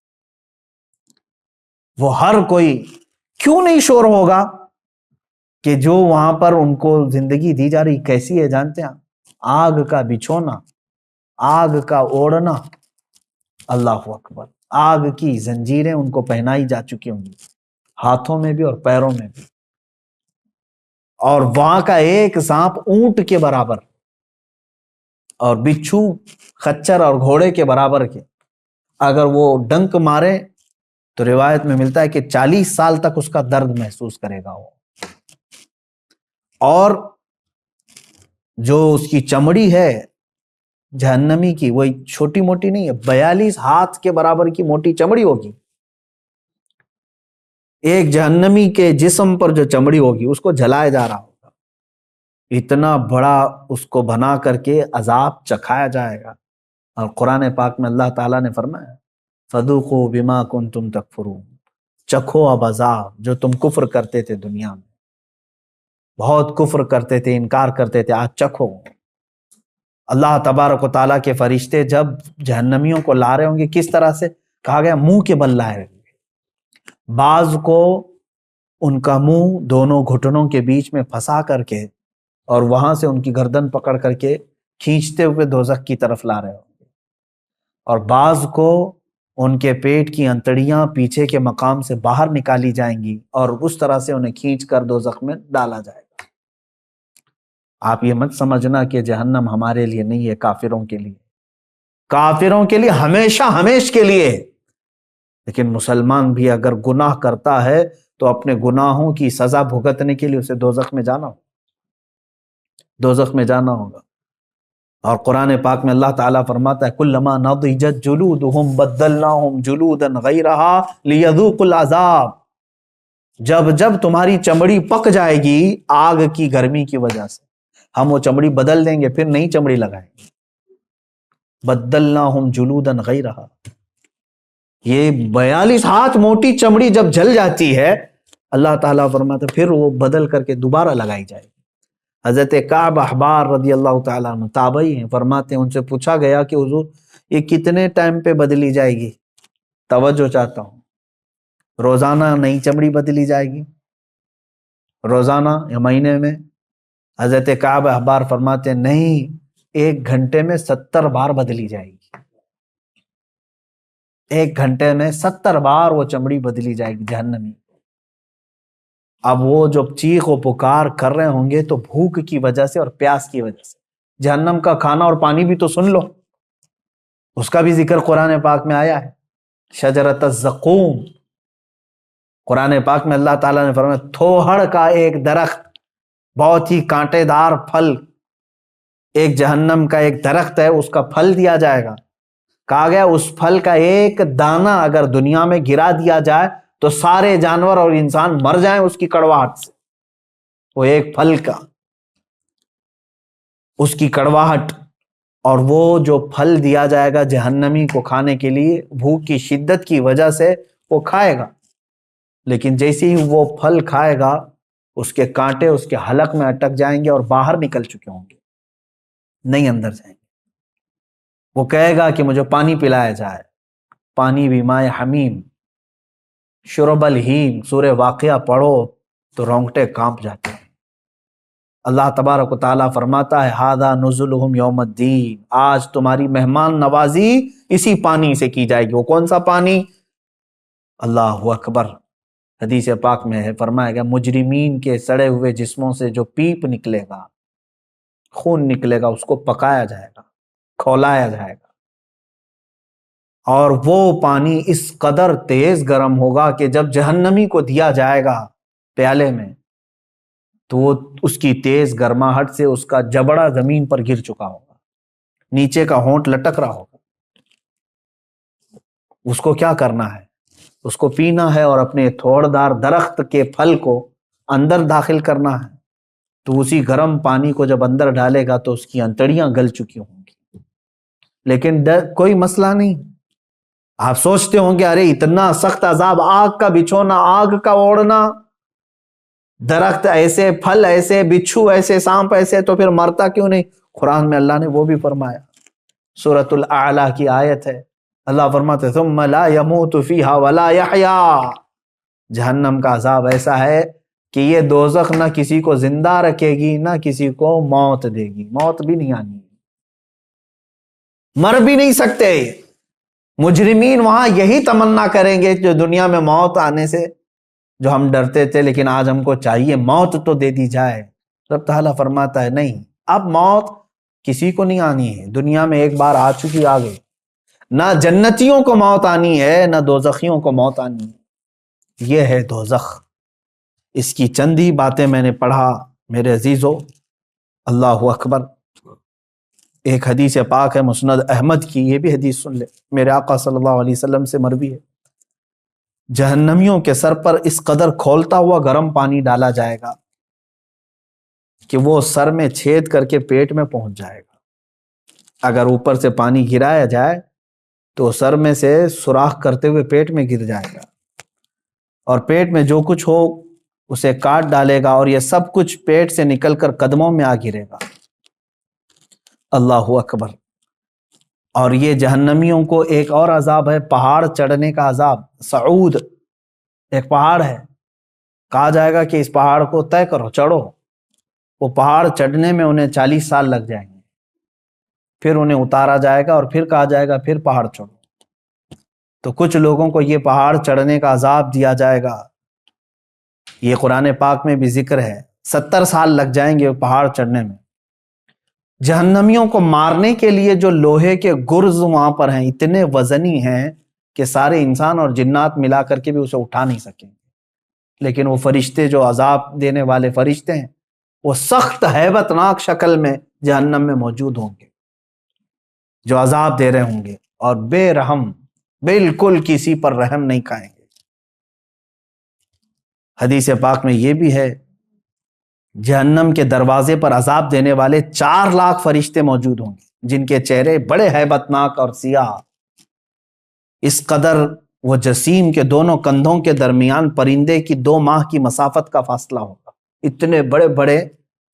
[SPEAKER 2] وہ ہر کوئی، کیوں نہیں شور ہوگا؟ کہ جو وہاں پر ان کو زندگی دی جا رہی کیسی ہے جانتے ہیں؟ آگ کا بچھونا، آگ کا اوڑھنا، اللہ اکبر، آگ کی زنجیریں ان کو پہنائی جا چکی ہوں گی، ہاتھوں میں بھی اور پیروں میں بھی، اور وہاں کا ایک سانپ اونٹ کے برابر اور بچھو خچر اور گھوڑے کے برابر کے، اگر وہ ڈنک مارے تو روایت میں ملتا ہے کہ 40 سال تک اس کا درد محسوس کرے گا وہ، اور جو اس کی چمڑی ہے جہنمی کی، وہ چھوٹی موٹی نہیں ہے، 42 ہاتھ کے برابر کی موٹی چمڑی ہوگی۔ ایک جہنمی کے جسم پر جو چمڑی ہوگی اس کو جلایا جا رہا ہوگا، اتنا بڑا اس کو بنا کر کے عذاب چکھایا جائے گا۔ اور قرآن پاک میں اللہ تعالیٰ نے فرمایا فَذُوقُوا بِمَا كُنْتُمْ تَكْفُرُونَ، چکھو اب عذاب جو تم کفر کرتے تھے دنیا میں، بہت کفر کرتے تھے، انکار کرتے تھے، آج چکھو۔ اللہ تبارک و تعالیٰ کے فرشتے جب جہنمیوں کو لا رہے ہوں گے، کس طرح سے کہا گیا؟ منہ کے بل لائے رہیں گے، بعض کو ان کا منہ دونوں گھٹنوں کے بیچ میں پھنسا کر کے اور وہاں سے ان کی گردن پکڑ کر کے کھینچتے ہوئے دوزخ کی طرف لا رہے ہوں گے، اور بعض کو ان کے پیٹ کی انتڑیاں پیچھے کے مقام سے باہر نکالی جائیں گی اور اس طرح سے انہیں کھینچ کر دوزخ میں ڈالا جائے گا۔ آپ یہ مت سمجھنا کہ جہنم ہمارے لیے نہیں ہے، کافروں کے لیے، کافروں کے لیے ہمیشہ ہمیش کے لیے، لیکن مسلمان بھی اگر گناہ کرتا ہے تو اپنے گناہوں کی سزا بھگتنے کے لیے اسے دوزخ میں جانا ہو۔ دوزخ میں جانا ہوگا۔ اور قرآن پاک میں اللہ تعالیٰ فرماتا ہے کلما نضجت جلودہم بدلناہم جلودا غیرہا لیذوقوا العذاب، جب جب تمہاری چمڑی پک جائے گی آگ کی گرمی کی وجہ سے، ہم وہ چمڑی بدل دیں گے، پھر نئی چمڑی لگائیں گے۔ بدلناہم جلودا غیرہا، یہ 42 ہاتھ موٹی چمڑی جب جل جاتی ہے، اللہ تعالیٰ فرماتا ہے پھر وہ بدل کر کے دوبارہ لگائی جائے گی۔ حضرت کعب احبار رضی اللہ تعالیٰ عنہ تابعی ہیں، فرماتے ہیں ان سے پوچھا گیا کہ حضور یہ کتنے ٹائم پہ بدلی جائے گی؟ توجہ چاہتا ہوں، روزانہ نئی چمڑی بدلی جائے گی روزانہ یا مہینے میں؟ حضرت کعب احبار فرماتے ہیں نہیں، 1 گھنٹے میں 70 بار بدلی جائے گی، 1 گھنٹے میں 70 بار وہ چمڑی بدلی جائے گی جہنمی۔ اب وہ جب چیخ و پکار کر رہے ہوں گے تو بھوک کی وجہ سے اور پیاس کی وجہ سے، جہنم کا کھانا اور پانی بھی تو سن لو، اس کا بھی ذکر قرآن پاک میں آیا ہے، شجرۃ الزقوم۔ قرآن پاک میں اللہ تعالیٰ نے فرمایا تھوہڑ کا ایک درخت، بہت ہی کانٹے دار پھل، ایک جہنم کا ایک درخت ہے، اس کا پھل دیا جائے گا۔ کہا گیا اس پھل کا ایک دانہ اگر دنیا میں گرا دیا جائے تو سارے جانور اور انسان مر جائیں اس کی کڑواہٹ سے۔ وہ ایک پھل کا، اس کی کڑواہٹ، اور وہ جو پھل دیا جائے گا جہنمی کو کھانے کے لیے، بھوک کی شدت کی وجہ سے وہ کھائے گا، لیکن جیسے ہی وہ پھل کھائے گا اس کے کانٹے اس کے حلق میں اٹک جائیں گے اور باہر نکل چکے ہوں گے، نہیں اندر جائیں گے۔ وہ کہے گا کہ مجھے پانی پلایا جائے، پانی بھی مائے حمیم، شرب الہیم، سورہ واقعہ پڑھو تو رونگٹے کانپ جاتے ہیں۔ اللہ تبارک و تعالیٰ فرماتا ہے ھذا نزلہم یوم الدین، آج تمہاری مہمان نوازی اسی پانی سے کی جائے گی۔ وہ کون سا پانی؟ اللہ اکبر، حدیث پاک میں ہے فرمایا گیا مجرمین کے سڑے ہوئے جسموں سے جو پیپ نکلے گا، خون نکلے گا، اس کو پکایا جائے گا، کھولایا جائے گا، اور وہ پانی اس قدر تیز گرم ہوگا کہ جب جہنمی کو دیا جائے گا پیالے میں تو وہ اس کی تیز گرماہٹ سے اس کا جبڑا زمین پر گر چکا ہوگا، نیچے کا ہونٹ لٹک رہا ہوگا۔ اس کو کیا کرنا ہے؟ اس کو پینا ہے اور اپنے تھوڑ دار درخت کے پھل کو اندر داخل کرنا ہے، تو اسی گرم پانی کو جب اندر ڈالے گا تو اس کی انتڑیاں گل چکی ہوں گی، لیکن کوئی مسئلہ نہیں۔ آپ سوچتے ہوں گے ارے اتنا سخت عذاب، آگ کا بچھونا، آگ کا اوڑھنا، درخت ایسے، پھل ایسے، بچھو ایسے، سانپ ایسے، تو پھر مرتا کیوں نہیں؟ قرآن میں اللہ نے وہ بھی فرمایا، سورۃ الاعلیٰ کی آیت ہے، اللہ فرماتے ثم لا يموت فیہا ولا یحیا، جہنم کا عذاب ایسا ہے کہ یہ دوزخ نہ کسی کو زندہ رکھے گی نہ کسی کو موت دے گی، موت بھی نہیں آنی، مر بھی نہیں سکتے۔ مجرمین وہاں یہی تمنا کریں گے جو دنیا میں موت آنے سے جو ہم ڈرتے تھے، لیکن آج ہم کو چاہیے موت تو دے دی جائے۔ رب تعالیٰ فرماتا ہے نہیں، اب موت کسی کو نہیں آنی ہے، دنیا میں ایک بار آ چکی، آ گئی، نہ جنتیوں کو موت آنی ہے نہ دوزخیوں کو موت آنی ہے۔ یہ ہے دوزخ، اس کی چند ہی باتیں میں نے پڑھا میرے عزیزو، اللہ اکبر۔ ایک حدیث پاک ہے مسند احمد کی، یہ بھی حدیث سن لے، میرے آقا صلی اللہ علیہ وسلم سے مروی ہے، جہنمیوں کے سر پر اس قدر کھولتا ہوا گرم پانی ڈالا جائے گا کہ وہ سر میں چھید کر کے پیٹ میں پہنچ جائے گا۔ اگر اوپر سے پانی گرایا جائے تو سر میں سے سوراخ کرتے ہوئے پیٹ میں گر جائے گا، اور پیٹ میں جو کچھ ہو اسے کاٹ ڈالے گا، اور یہ سب کچھ پیٹ سے نکل کر قدموں میں آ گرے گا۔ اللہ اکبر۔ اور یہ جہنمیوں کو ایک اور عذاب ہے، پہاڑ چڑھنے کا عذاب، صعود، ایک پہاڑ ہے، کہا جائے گا کہ اس پہاڑ کو طے کرو، چڑھو۔ وہ پہاڑ چڑھنے میں انہیں 40 سال لگ جائیں گے، پھر انہیں اتارا جائے گا اور پھر کہا جائے گا پھر پہاڑ چڑھو۔ تو کچھ لوگوں کو یہ پہاڑ چڑھنے کا عذاب دیا جائے گا، یہ قرآن پاک میں بھی ذکر ہے، 70 سال لگ جائیں گے پہاڑ چڑھنے میں۔ جہنمیوں کو مارنے کے لیے جو لوہے کے گرز وہاں پر ہیں اتنے وزنی ہیں کہ سارے انسان اور جنات ملا کر کے بھی اسے اٹھا نہیں سکیں گے، لیکن وہ فرشتے جو عذاب دینے والے فرشتے ہیں وہ سخت ہیبت ناک شکل میں جہنم میں موجود ہوں گے، جو عذاب دے رہے ہوں گے، اور بے رحم، بالکل کسی پر رحم نہیں کھائیں گے۔ حدیث پاک میں یہ بھی ہے، جہنم کے دروازے پر عذاب دینے والے 4 لاکھ فرشتے موجود ہوں گے، جن کے چہرے بڑے ہیبت ناک اور سیاہ، اس قدر وہ جسیم کے دونوں کندھوں کے درمیان پرندے کی 2 ماہ کی مسافت کا فاصلہ ہوگا، اتنے بڑے بڑے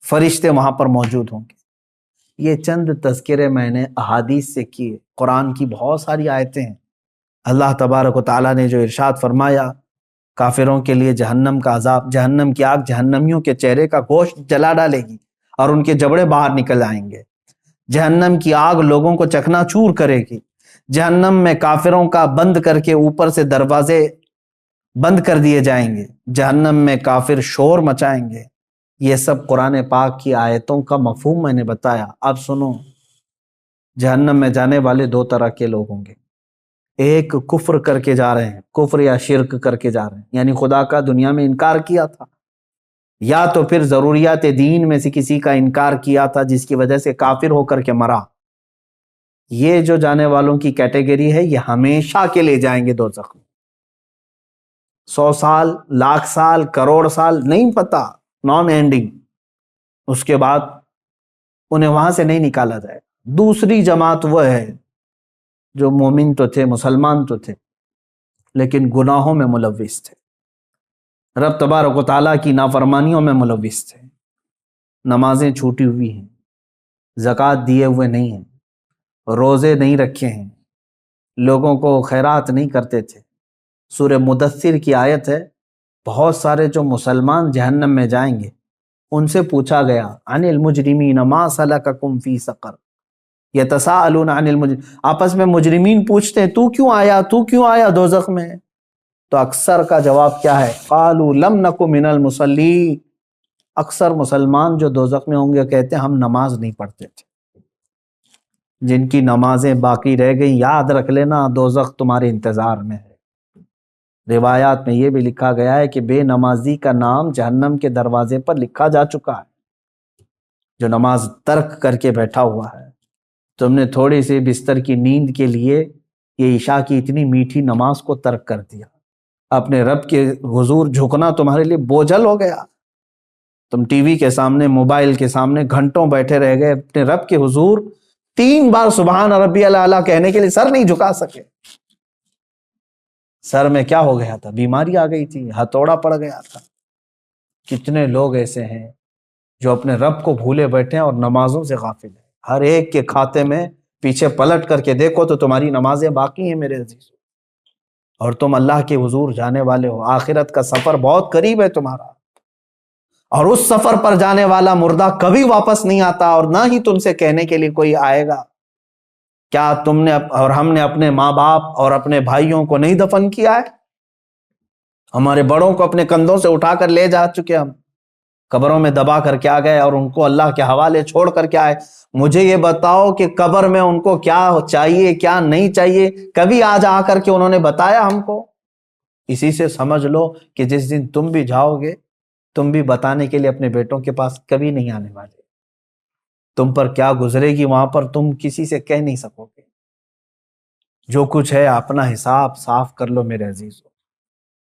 [SPEAKER 2] فرشتے وہاں پر موجود ہوں گے۔ یہ چند تذکرے میں نے احادیث سے کیے، قرآن کی بہت ساری آیتیں ہیں۔ اللہ تبارک و تعالیٰ نے جو ارشاد فرمایا، کافروں کے لیے جہنم کا عذاب، جہنم کی آگ جہنمیوں کے چہرے کا گوشت جلا ڈالے گی اور ان کے جبڑے باہر نکل آئیں گے۔ جہنم کی آگ لوگوں کو چکنا چور کرے گی۔ جہنم میں کافروں کا بند کر کے اوپر سے دروازے بند کر دیے جائیں گے۔ جہنم میں کافر شور مچائیں گے۔ یہ سب قرآن پاک کی آیتوں کا مفہوم میں نے بتایا۔ اب سنو، جہنم میں جانے والے 2 طرح کے لوگ ہوں گے۔ ایک کفر کر کے جا رہے ہیں، کفر یا شرک کر کے جا رہے ہیں، یعنی خدا کا دنیا میں انکار کیا تھا، یا تو پھر ضروریات دین میں سے کسی کا انکار کیا تھا جس کی وجہ سے کافر ہو کر کے مرا۔ یہ جو جانے والوں کی کیٹیگری ہے، یہ ہمیشہ کے لیے جائیں گے دوزخ میں۔ 100 سال، لاکھ سال، کروڑ سال، نہیں پتا، نان اینڈنگ۔ اس کے بعد انہیں وہاں سے نہیں نکالا جائے۔ دوسری جماعت وہ ہے جو مومن تو تھے، مسلمان تو تھے، لیکن گناہوں میں ملوث تھے، رب تبارک و تعالیٰ کی نافرمانیوں میں ملوث تھے، نمازیں چھوٹی ہوئی ہیں، زکوٰۃ دیے ہوئے نہیں ہیں، روزے نہیں رکھے ہیں، لوگوں کو خیرات نہیں کرتے تھے۔ سورہ مدثر کی آیت ہے، بہت سارے جو مسلمان جہنم میں جائیں گے، ان سے پوچھا گیا عن المجرمین ما سلککم فی سقر یتساءلون عن المجرمین، آپس میں مجرمین پوچھتے ہیں تو کیوں آیا دوزخ میں؟ تو اکثر کا جواب کیا ہے؟ قالوا لم نک من المصلین۔ اکثر مسلمان جو دوزخ میں ہوں گے کہتے ہیں ہم نماز نہیں پڑھتے تھے۔ جن کی نمازیں باقی رہ گئی، یاد رکھ لینا دوزخ تمہارے انتظار میں ہے۔ روایات میں یہ بھی لکھا گیا ہے کہ بے نمازی کا نام جہنم کے دروازے پر لکھا جا چکا ہے، جو نماز ترک کر کے بیٹھا ہوا ہے۔ تم نے تھوڑی سی بستر کی نیند کے لیے یہ عشاء کی اتنی میٹھی نماز کو ترک کر دیا، اپنے رب کے حضور جھکنا تمہارے لیے بوجھل ہو گیا۔ تم ٹی وی کے سامنے، موبائل کے سامنے گھنٹوں بیٹھے رہ گئے، اپنے رب کے حضور 3 بار سبحان ربی الاعلیٰ کہنے کے لیے سر نہیں جھکا سکے۔ سر میں کیا ہو گیا تھا؟ بیماری آ گئی تھی، ہتھوڑا پڑ گیا تھا۔ کتنے لوگ ایسے ہیں جو اپنے رب کو بھولے بیٹھے ہیں اور نمازوں سے غافل ہیں۔ ہر ایک کے کھاتے میں پیچھے پلٹ کر کے دیکھو تو تمہاری نمازیں باقی ہیں میرے عزیزو، اور تم اللہ کے حضور جانے والے ہو۔ آخرت کا سفر بہت قریب ہے تمہارا، اور اس سفر پر جانے والا مردہ کبھی واپس نہیں آتا، اور نہ ہی تم سے کہنے کے لیے کوئی آئے گا کیا تم نے اور ہم نے اپنے ماں باپ اور اپنے بھائیوں کو نہیں دفن کیا ہے؟ ہمارے بڑوں کو اپنے کندھوں سے اٹھا کر لے جا چکے، ہم قبروں میں دبا کر کے آ گئے اور ان کو اللہ کے حوالے چھوڑ کر کے آئے۔ مجھے یہ بتاؤ کہ قبر میں ان کو کیا چاہیے کیا نہیں چاہیے، کبھی آج آ کر کے انہوں نے بتایا ہم کو؟ اسی سے سمجھ لو کہ جس دن تم بھی جاؤ گے، تم بھی بتانے کے لیے اپنے بیٹوں کے پاس کبھی نہیں آنے والے۔ تم پر کیا گزرے گی وہاں پر تم کسی سے کہہ نہیں سکو گے۔ جو کچھ ہے اپنا حساب صاف کر لو میرے عزیزو،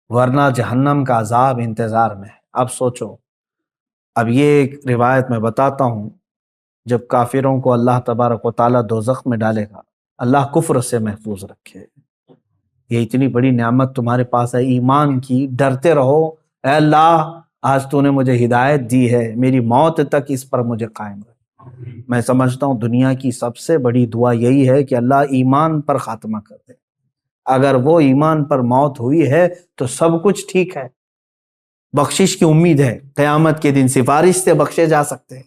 [SPEAKER 2] ورنہ جہنم کا عذاب انتظار میں ہے۔ اب سوچو، اب یہ ایک روایت میں بتاتا ہوں، جب کافروں کو اللہ تبارک و تعالیٰ دوزخ میں ڈالے گا، اللہ کفر سے محفوظ رکھے۔ یہ اتنی بڑی نعمت تمہارے پاس ہے ایمان کی، ڈرتے رہو، اے اللہ آج تو نے مجھے ہدایت دی ہے، میری موت تک اس پر مجھے قائم رکھ۔ میں سمجھتا ہوں دنیا کی سب سے بڑی دعا یہی ہے کہ اللہ ایمان پر خاتمہ کر دے۔ اگر وہ ایمان پر موت ہوئی ہے تو سب کچھ ٹھیک ہے، بخشش کی امید ہے، قیامت کے دن سفارش سے بخشے جا سکتے ہیں۔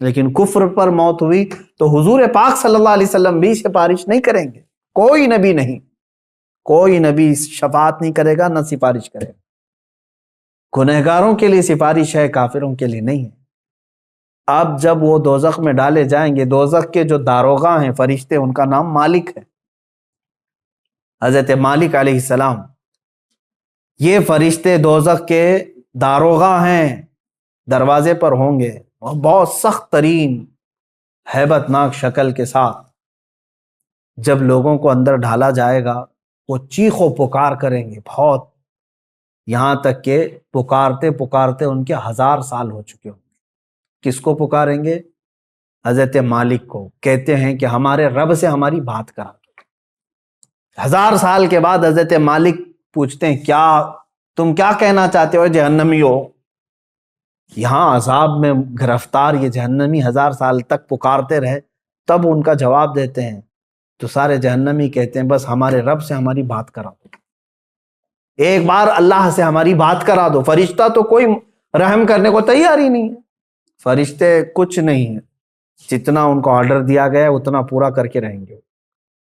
[SPEAKER 2] لیکن کفر پر موت ہوئی تو حضور پاک صلی اللہ علیہ وسلم بھی سفارش نہیں کریں گے، کوئی نبی نہیں، کوئی نبی شفاعت نہیں کرے گا، نہ سفارش کرے گا۔ گنہگاروں کے لیے سفارش ہے، کافروں کے لیے نہیں ہے۔ اب جب وہ دوزخ میں ڈالے جائیں گے، دوزخ کے جو داروغہ ہیں فرشتے، ان کا نام مالک ہے، حضرت مالک علیہ السلام۔ یہ فرشتے دوزخ کے داروغہ ہیں، دروازے پر ہوں گے اور بہت سخت ترین ہیبت ناک شکل کے ساتھ جب لوگوں کو اندر ڈھالا جائے گا وہ چیخ و پکار کریں گے بہت، یہاں تک کہ پکارتے پکارتے ان کے 1000 سال ہو چکے ہوں گے۔ کس کو پکاریں گے؟ حضرت مالک کو۔ کہتے ہیں کہ ہمارے رب سے ہماری بات کرا دو۔ 1000 سال کے بعد حضرت مالک پوچھتے ہیں کیا تم کیا کہنا چاہتے ہو جہنمی ہو؟ یہاں عذاب میں گرفتار یہ جہنمی 1000 سال تک پکارتے رہے، تب ان کا جواب دیتے ہیں تو سارے جہنمی کہتے ہیں بس ہمارے رب سے ہماری بات کرا دو، ایک بار اللہ سے ہماری بات کرا دو۔ فرشتہ تو کوئی رحم کرنے کو تیار ہی نہیں ہے، فرشتے کچھ نہیں ہیں، جتنا ان کو آرڈر دیا گیا ہے اتنا پورا کر کے رہیں گے۔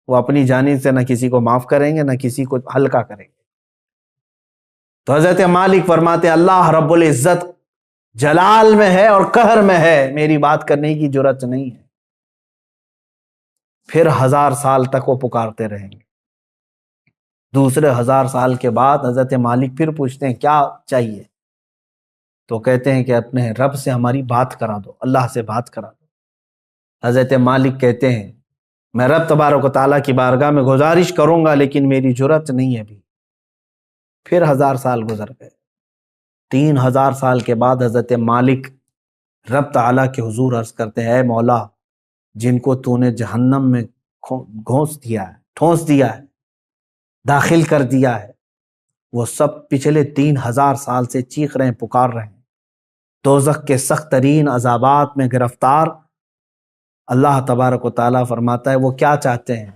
[SPEAKER 2] وہ اپنی جانب سے نہ کسی کو معاف کریں گے نہ کسی کو ہلکا کریں گے۔ تو حضرت مالک فرماتے ہیں اللہ رب العزت جلال میں ہے اور قہر میں ہے، میری بات کرنے کی جرات نہیں ہے۔ پھر 1000 سال تک وہ پکارتے رہیں گے۔ دوسرے 1000 سال کے بعد حضرت مالک پھر پوچھتے ہیں کیا چاہیے؟ تو کہتے ہیں کہ اپنے رب سے ہماری بات کرا دو، اللہ سے بات کرا دو۔ حضرت مالک کہتے ہیں میں رب تبارک و تعالیٰ کی بارگاہ میں گزارش کروں گا لیکن میری جرات نہیں ہے ابھی۔ پھر 1000 سال گزر گئے۔ 3000 سال کے بعد حضرت مالک رب تعالیٰ کے حضور عرض کرتے ہیں اے مولا، جن کو تو نے جہنم میں ٹھونس دیا ہے، داخل کر دیا ہے، وہ سب پچھلے 3000 سال سے چیخ رہے ہیں، پکار رہے ہیں، دوزخ کے سخت ترین عذابات میں گرفتار۔ اللہ تبارک و تعالیٰ فرماتا ہے وہ کیا چاہتے ہیں؟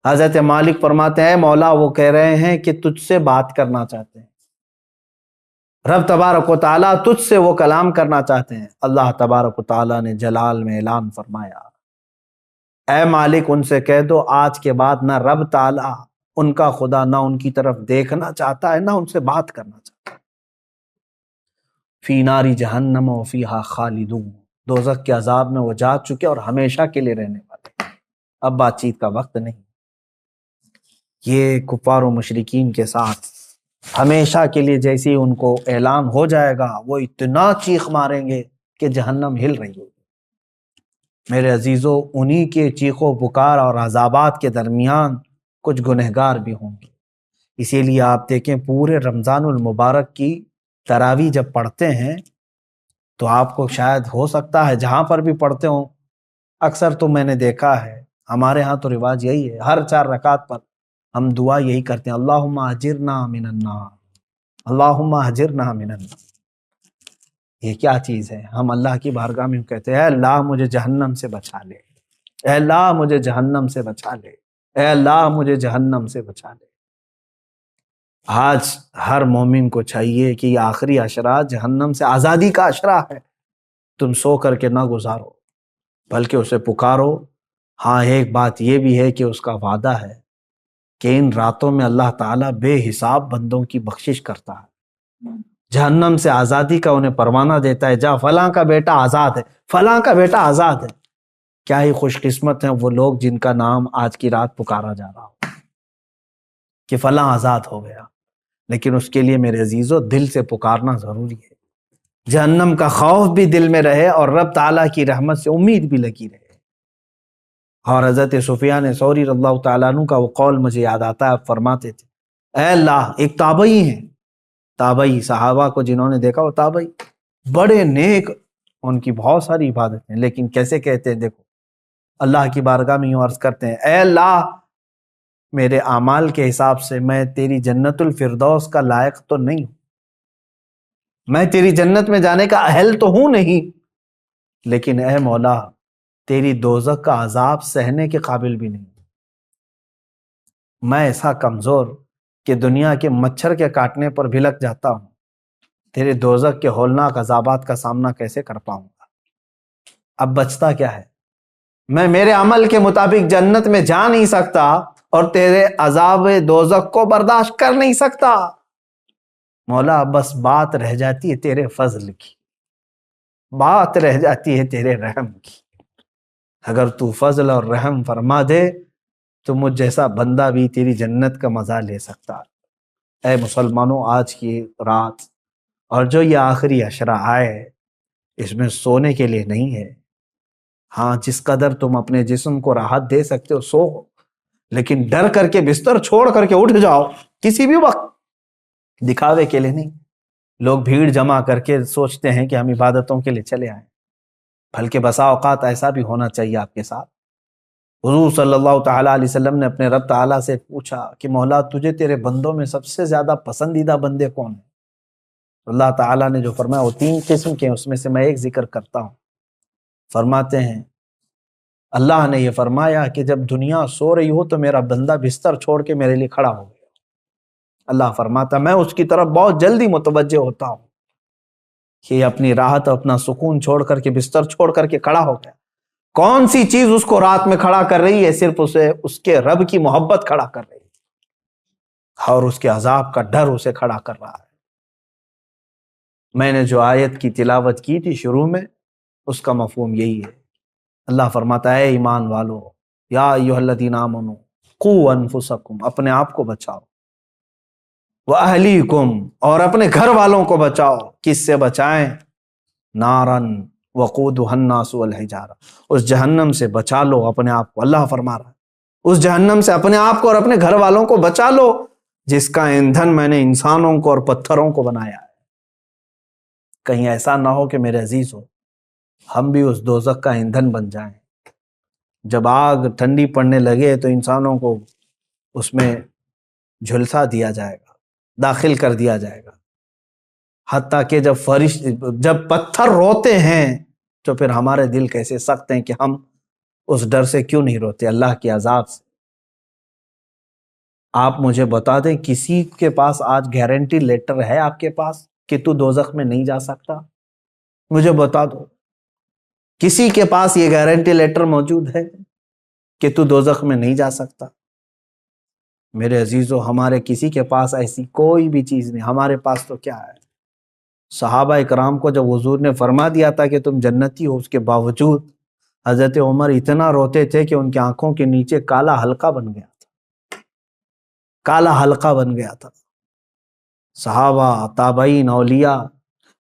[SPEAKER 2] حضرت مالک فرماتے ہیں مولا وہ کہہ رہے ہیں کہ تجھ سے بات کرنا چاہتے ہیں، رب تبارک و تعالیٰ تجھ سے وہ کلام کرنا چاہتے ہیں۔ اللہ تبارک و تعالیٰ نے جلال میں اعلان فرمایا اے مالک ان سے کہہ دو آج کے بعد نہ رب تعالیٰ ان کا خدا نہ ان کی طرف دیکھنا چاہتا ہے نہ ان سے بات کرنا چاہتا ہے۔ فی ناری جہنم و فیہا خالدون، دوزخ کے عذاب میں وہ جا چکے اور ہمیشہ کے لیے رہنے والے، اب بات چیت کا وقت نہیں۔ یہ کفار و مشرکین کے ساتھ ہمیشہ کے لیے جیسے ہی ان کو اعلان ہو جائے گا وہ اتنا چیخ ماریں گے کہ جہنم ہل رہی ہوگی۔ میرے عزیزو انہی کے چیخ و پکار اور عذابات کے درمیان کچھ گنہگار بھی ہوں گے۔ اسی لیے آپ دیکھیں پورے رمضان المبارک کی تراویح جب پڑھتے ہیں تو آپ کو شاید ہو سکتا ہے جہاں پر بھی پڑھتے ہوں، اکثر تو میں نے دیکھا ہے ہمارے ہاں تو رواج یہی ہے، ہر 4 رکعت پر ہم دعا یہی کرتے ہیں اللہم اجرنا من النار، اللہم اجرنا من النار۔ یہ کیا چیز ہے؟ ہم اللہ کی بارگاہ میں کہتے ہیں اے اللہ مجھے جہنم سے بچا لے، اے اللہ مجھے جہنم سے بچا لے، اے اللہ مجھے جہنم سے بچا لے۔ آج ہر مومن کو چاہیے کہ یہ آخری عشرہ جہنم سے آزادی کا عشرہ ہے، تم سو کر کے نہ گزارو بلکہ اسے پکارو۔ ہاں ایک بات یہ بھی ہے کہ اس کا وعدہ ہے کہ ان راتوں میں اللہ تعالیٰ بے حساب بندوں کی بخشش کرتا ہے، جہنم سے آزادی کا انہیں پروانہ دیتا ہے، جا فلاں کا بیٹا آزاد ہے، فلاں کا بیٹا آزاد ہے۔ کیا ہی خوش قسمت ہیں وہ لوگ جن کا نام آج کی رات پکارا جا رہا ہو کہ فلاں آزاد ہو گیا، لیکن اس کے لیے میرے عزیزو دل سے پکارنا ضروری ہے، جہنم کا خوف بھی دل میں رہے اور رب تعالیٰ کی رحمت سے امید بھی لگی رہے۔ اور حضرت سفیان ثوری رضی اللہ تعالیٰ عنہ کا وہ قول مجھے یاد آتا ہے، آپ فرماتے تھے اے اللہ، ایک تابعی ہیں، تابعی صحابہ کو جنہوں نے دیکھا وہ تابعی بڑے نیک، ان کی بہت ساری عبادتیں، لیکن کیسے کہتے ہیں دیکھو اللہ کی بارگاہ میں یوں عرض کرتے ہیں اے اللہ میرے اعمال کے حساب سے میں تیری جنت الفردوس کا لائق تو نہیں ہوں، میں تیری جنت میں جانے کا اہل تو ہوں نہیں، لیکن اے مولا تیری دوزخ کا عذاب سہنے کے قابل بھی نہیں، میں ایسا کمزور کہ دنیا کے مچھر کے کاٹنے پر بھی لگ جاتا ہوں، تیرے دوزخ کے ہولناک عذابات کا سامنا کیسے کر پاؤں گا؟ اب بچتا کیا ہے؟ میں میرے عمل کے مطابق جنت میں جا نہیں سکتا اور تیرے عذاب دوزخ کو برداشت کر نہیں سکتا، مولا بس بات رہ جاتی ہے تیرے فضل کی، بات رہ جاتی ہے تیرے رحم کی، اگر تو فضل اور رحم فرما دے تو مجھ جیسا بندہ بھی تیری جنت کا مزہ لے سکتا۔ اے مسلمانوں آج کی رات اور جو یہ آخری عشرہ آئے اس میں سونے کے لیے نہیں ہے. ہاں جس قدر تم اپنے جسم کو راحت دے سکتے ہو سو، لیکن ڈر کر کے بستر چھوڑ کر کے اٹھ جاؤ کسی بھی وقت، دکھاوے کے لیے نہیں. لوگ بھیڑ جمع کر کے سوچتے ہیں کہ ہم عبادتوں کے لیے چلے آئیں، بلکہ بسا اوقات ایسا بھی ہونا چاہیے آپ کے ساتھ. حضور صلی اللہ تعالیٰ علیہ وسلم نے اپنے رب تعالیٰ سے پوچھا کہ مولا تجھے تیرے بندوں میں سب سے زیادہ پسندیدہ بندے کون ہیں؟ اللہ تعالیٰ نے جو فرمایا وہ 3 قسم کے ہیں، اس میں سے میں ایک ذکر کرتا ہوں. فرماتے ہیں اللہ نے یہ فرمایا کہ جب دنیا سو رہی ہو تو میرا بندہ بستر چھوڑ کے میرے لیے کھڑا ہو گیا. اللہ فرماتا میں اس کی طرف بہت جلدی متوجہ ہوتا ہوں کہ اپنی راحت اور اپنا سکون چھوڑ کر کے بستر چھوڑ کر کے کھڑا ہو گیا. کون سی چیز اس کو رات میں کھڑا کر رہی ہے؟ صرف اسے اس کے رب کی محبت کھڑا کر رہی ہے اور اس کے عذاب کا ڈر اسے کھڑا کر رہا ہے. میں نے جو آیت کی تلاوت کی تھی شروع میں اس کا مفہوم یہی ہے. اللہ فرماتا ہے ایمان والو یا ایھا الذین آمنوا قوا انفسکم، اپنے آپ کو بچاؤ، واہلیکم، اور اپنے گھر والوں کو بچاؤ. کس سے بچائیں؟ نارن وقودھا الناس والحجارہ، اس جہنم سے بچا لو اپنے آپ کو. اللہ فرما رہا ہے اس جہنم سے اپنے آپ کو اور اپنے گھر والوں کو بچا لو جس کا ایندھن میں نے انسانوں کو اور پتھروں کو بنایا ہے. کہیں ایسا نہ ہو کہ میرے عزیز ہو ہم بھی اس دوزخ کا ایندھن بن جائیں. جب آگ ٹھنڈی پڑنے لگے تو انسانوں کو اس میں جھلسا دیا جائے گا، داخل کر دیا جائے گا، حتیٰ کہ جب پتھر روتے ہیں تو پھر ہمارے دل کیسے سخت ہیں کہ ہم اس ڈر سے کیوں نہیں روتے، اللہ کے عذاب سے. آپ مجھے بتا دیں کسی کے پاس آج گارنٹی لیٹر ہے آپ کے پاس کہ تو دوزخ میں نہیں جا سکتا؟ مجھے بتا دو کسی کے پاس یہ گارنٹی لیٹر موجود ہے کہ تو دوزخ میں نہیں جا سکتا؟ میرے عزیزو ہمارے کسی کے پاس ایسی کوئی بھی چیز نہیں. ہمارے پاس تو کیا ہے؟ صحابہ اکرام کو جب حضور نے فرما دیا تھا کہ تم جنتی ہو، اس کے باوجود حضرت عمر اتنا روتے تھے کہ ان کی آنکھوں کے نیچے کالا حلقہ بن گیا تھا، کالا حلقہ بن گیا تھا. صحابہ، تابعین، اولیاء.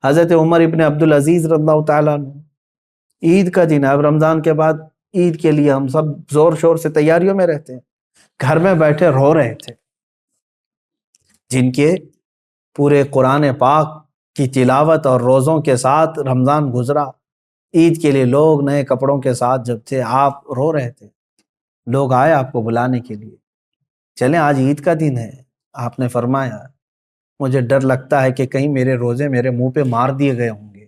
[SPEAKER 2] حضرت عمر ابن عبدالعزیز رضی اللہ تعالیٰ عنہ، عید کا دن ہے، اب رمضان کے بعد عید کے لیے ہم سب زور شور سے تیاریوں میں رہتے ہیں، گھر میں بیٹھے رو رہے تھے. جن کے پورے قرآن پاک کی تلاوت اور روزوں کے ساتھ رمضان گزرا، عید کے لیے لوگ نئے کپڑوں کے ساتھ جب تھے آپ رو رہے تھے. لوگ آئے آپ کو بلانے کے لیے، چلیں آج عید کا دن ہے. آپ نے فرمایا مجھے ڈر لگتا ہے کہ کہیں میرے روزے میرے منہ پہ مار دیے گئے ہوں گے،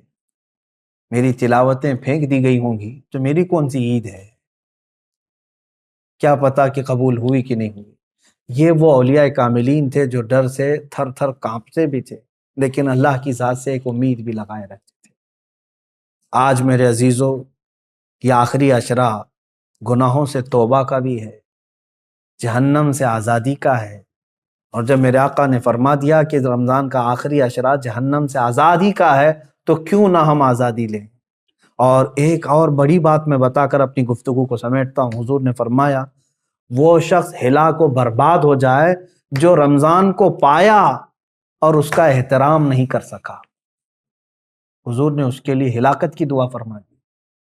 [SPEAKER 2] میری تلاوتیں پھینک دی گئی ہوں گی، تو میری کون سی عید ہے؟ کیا پتا کہ قبول ہوئی کہ نہیں ہوئی. یہ وہ اولیاء کاملین تھے جو ڈر سے تھر تھر کانپتے بھی تھے لیکن اللہ کی ذات سے ایک امید بھی لگائے رہتے تھے. آج میرے عزیزو یہ آخری عشرہ گناہوں سے توبہ کا بھی ہے، جہنم سے آزادی کا ہے. اور جب میرے آقا نے فرما دیا کہ رمضان کا آخری عشرہ جہنم سے آزادی کا ہے تو کیوں نہ ہم آزادی لیں. اور ایک اور بڑی بات میں بتا کر اپنی گفتگو کو سمیٹتا ہوں. حضور نے فرمایا وہ شخص ہلاک و برباد ہو جائے جو رمضان کو پایا اور اس کا احترام نہیں کر سکا. حضور نے اس کے لیے ہلاکت کی دعا فرمائی.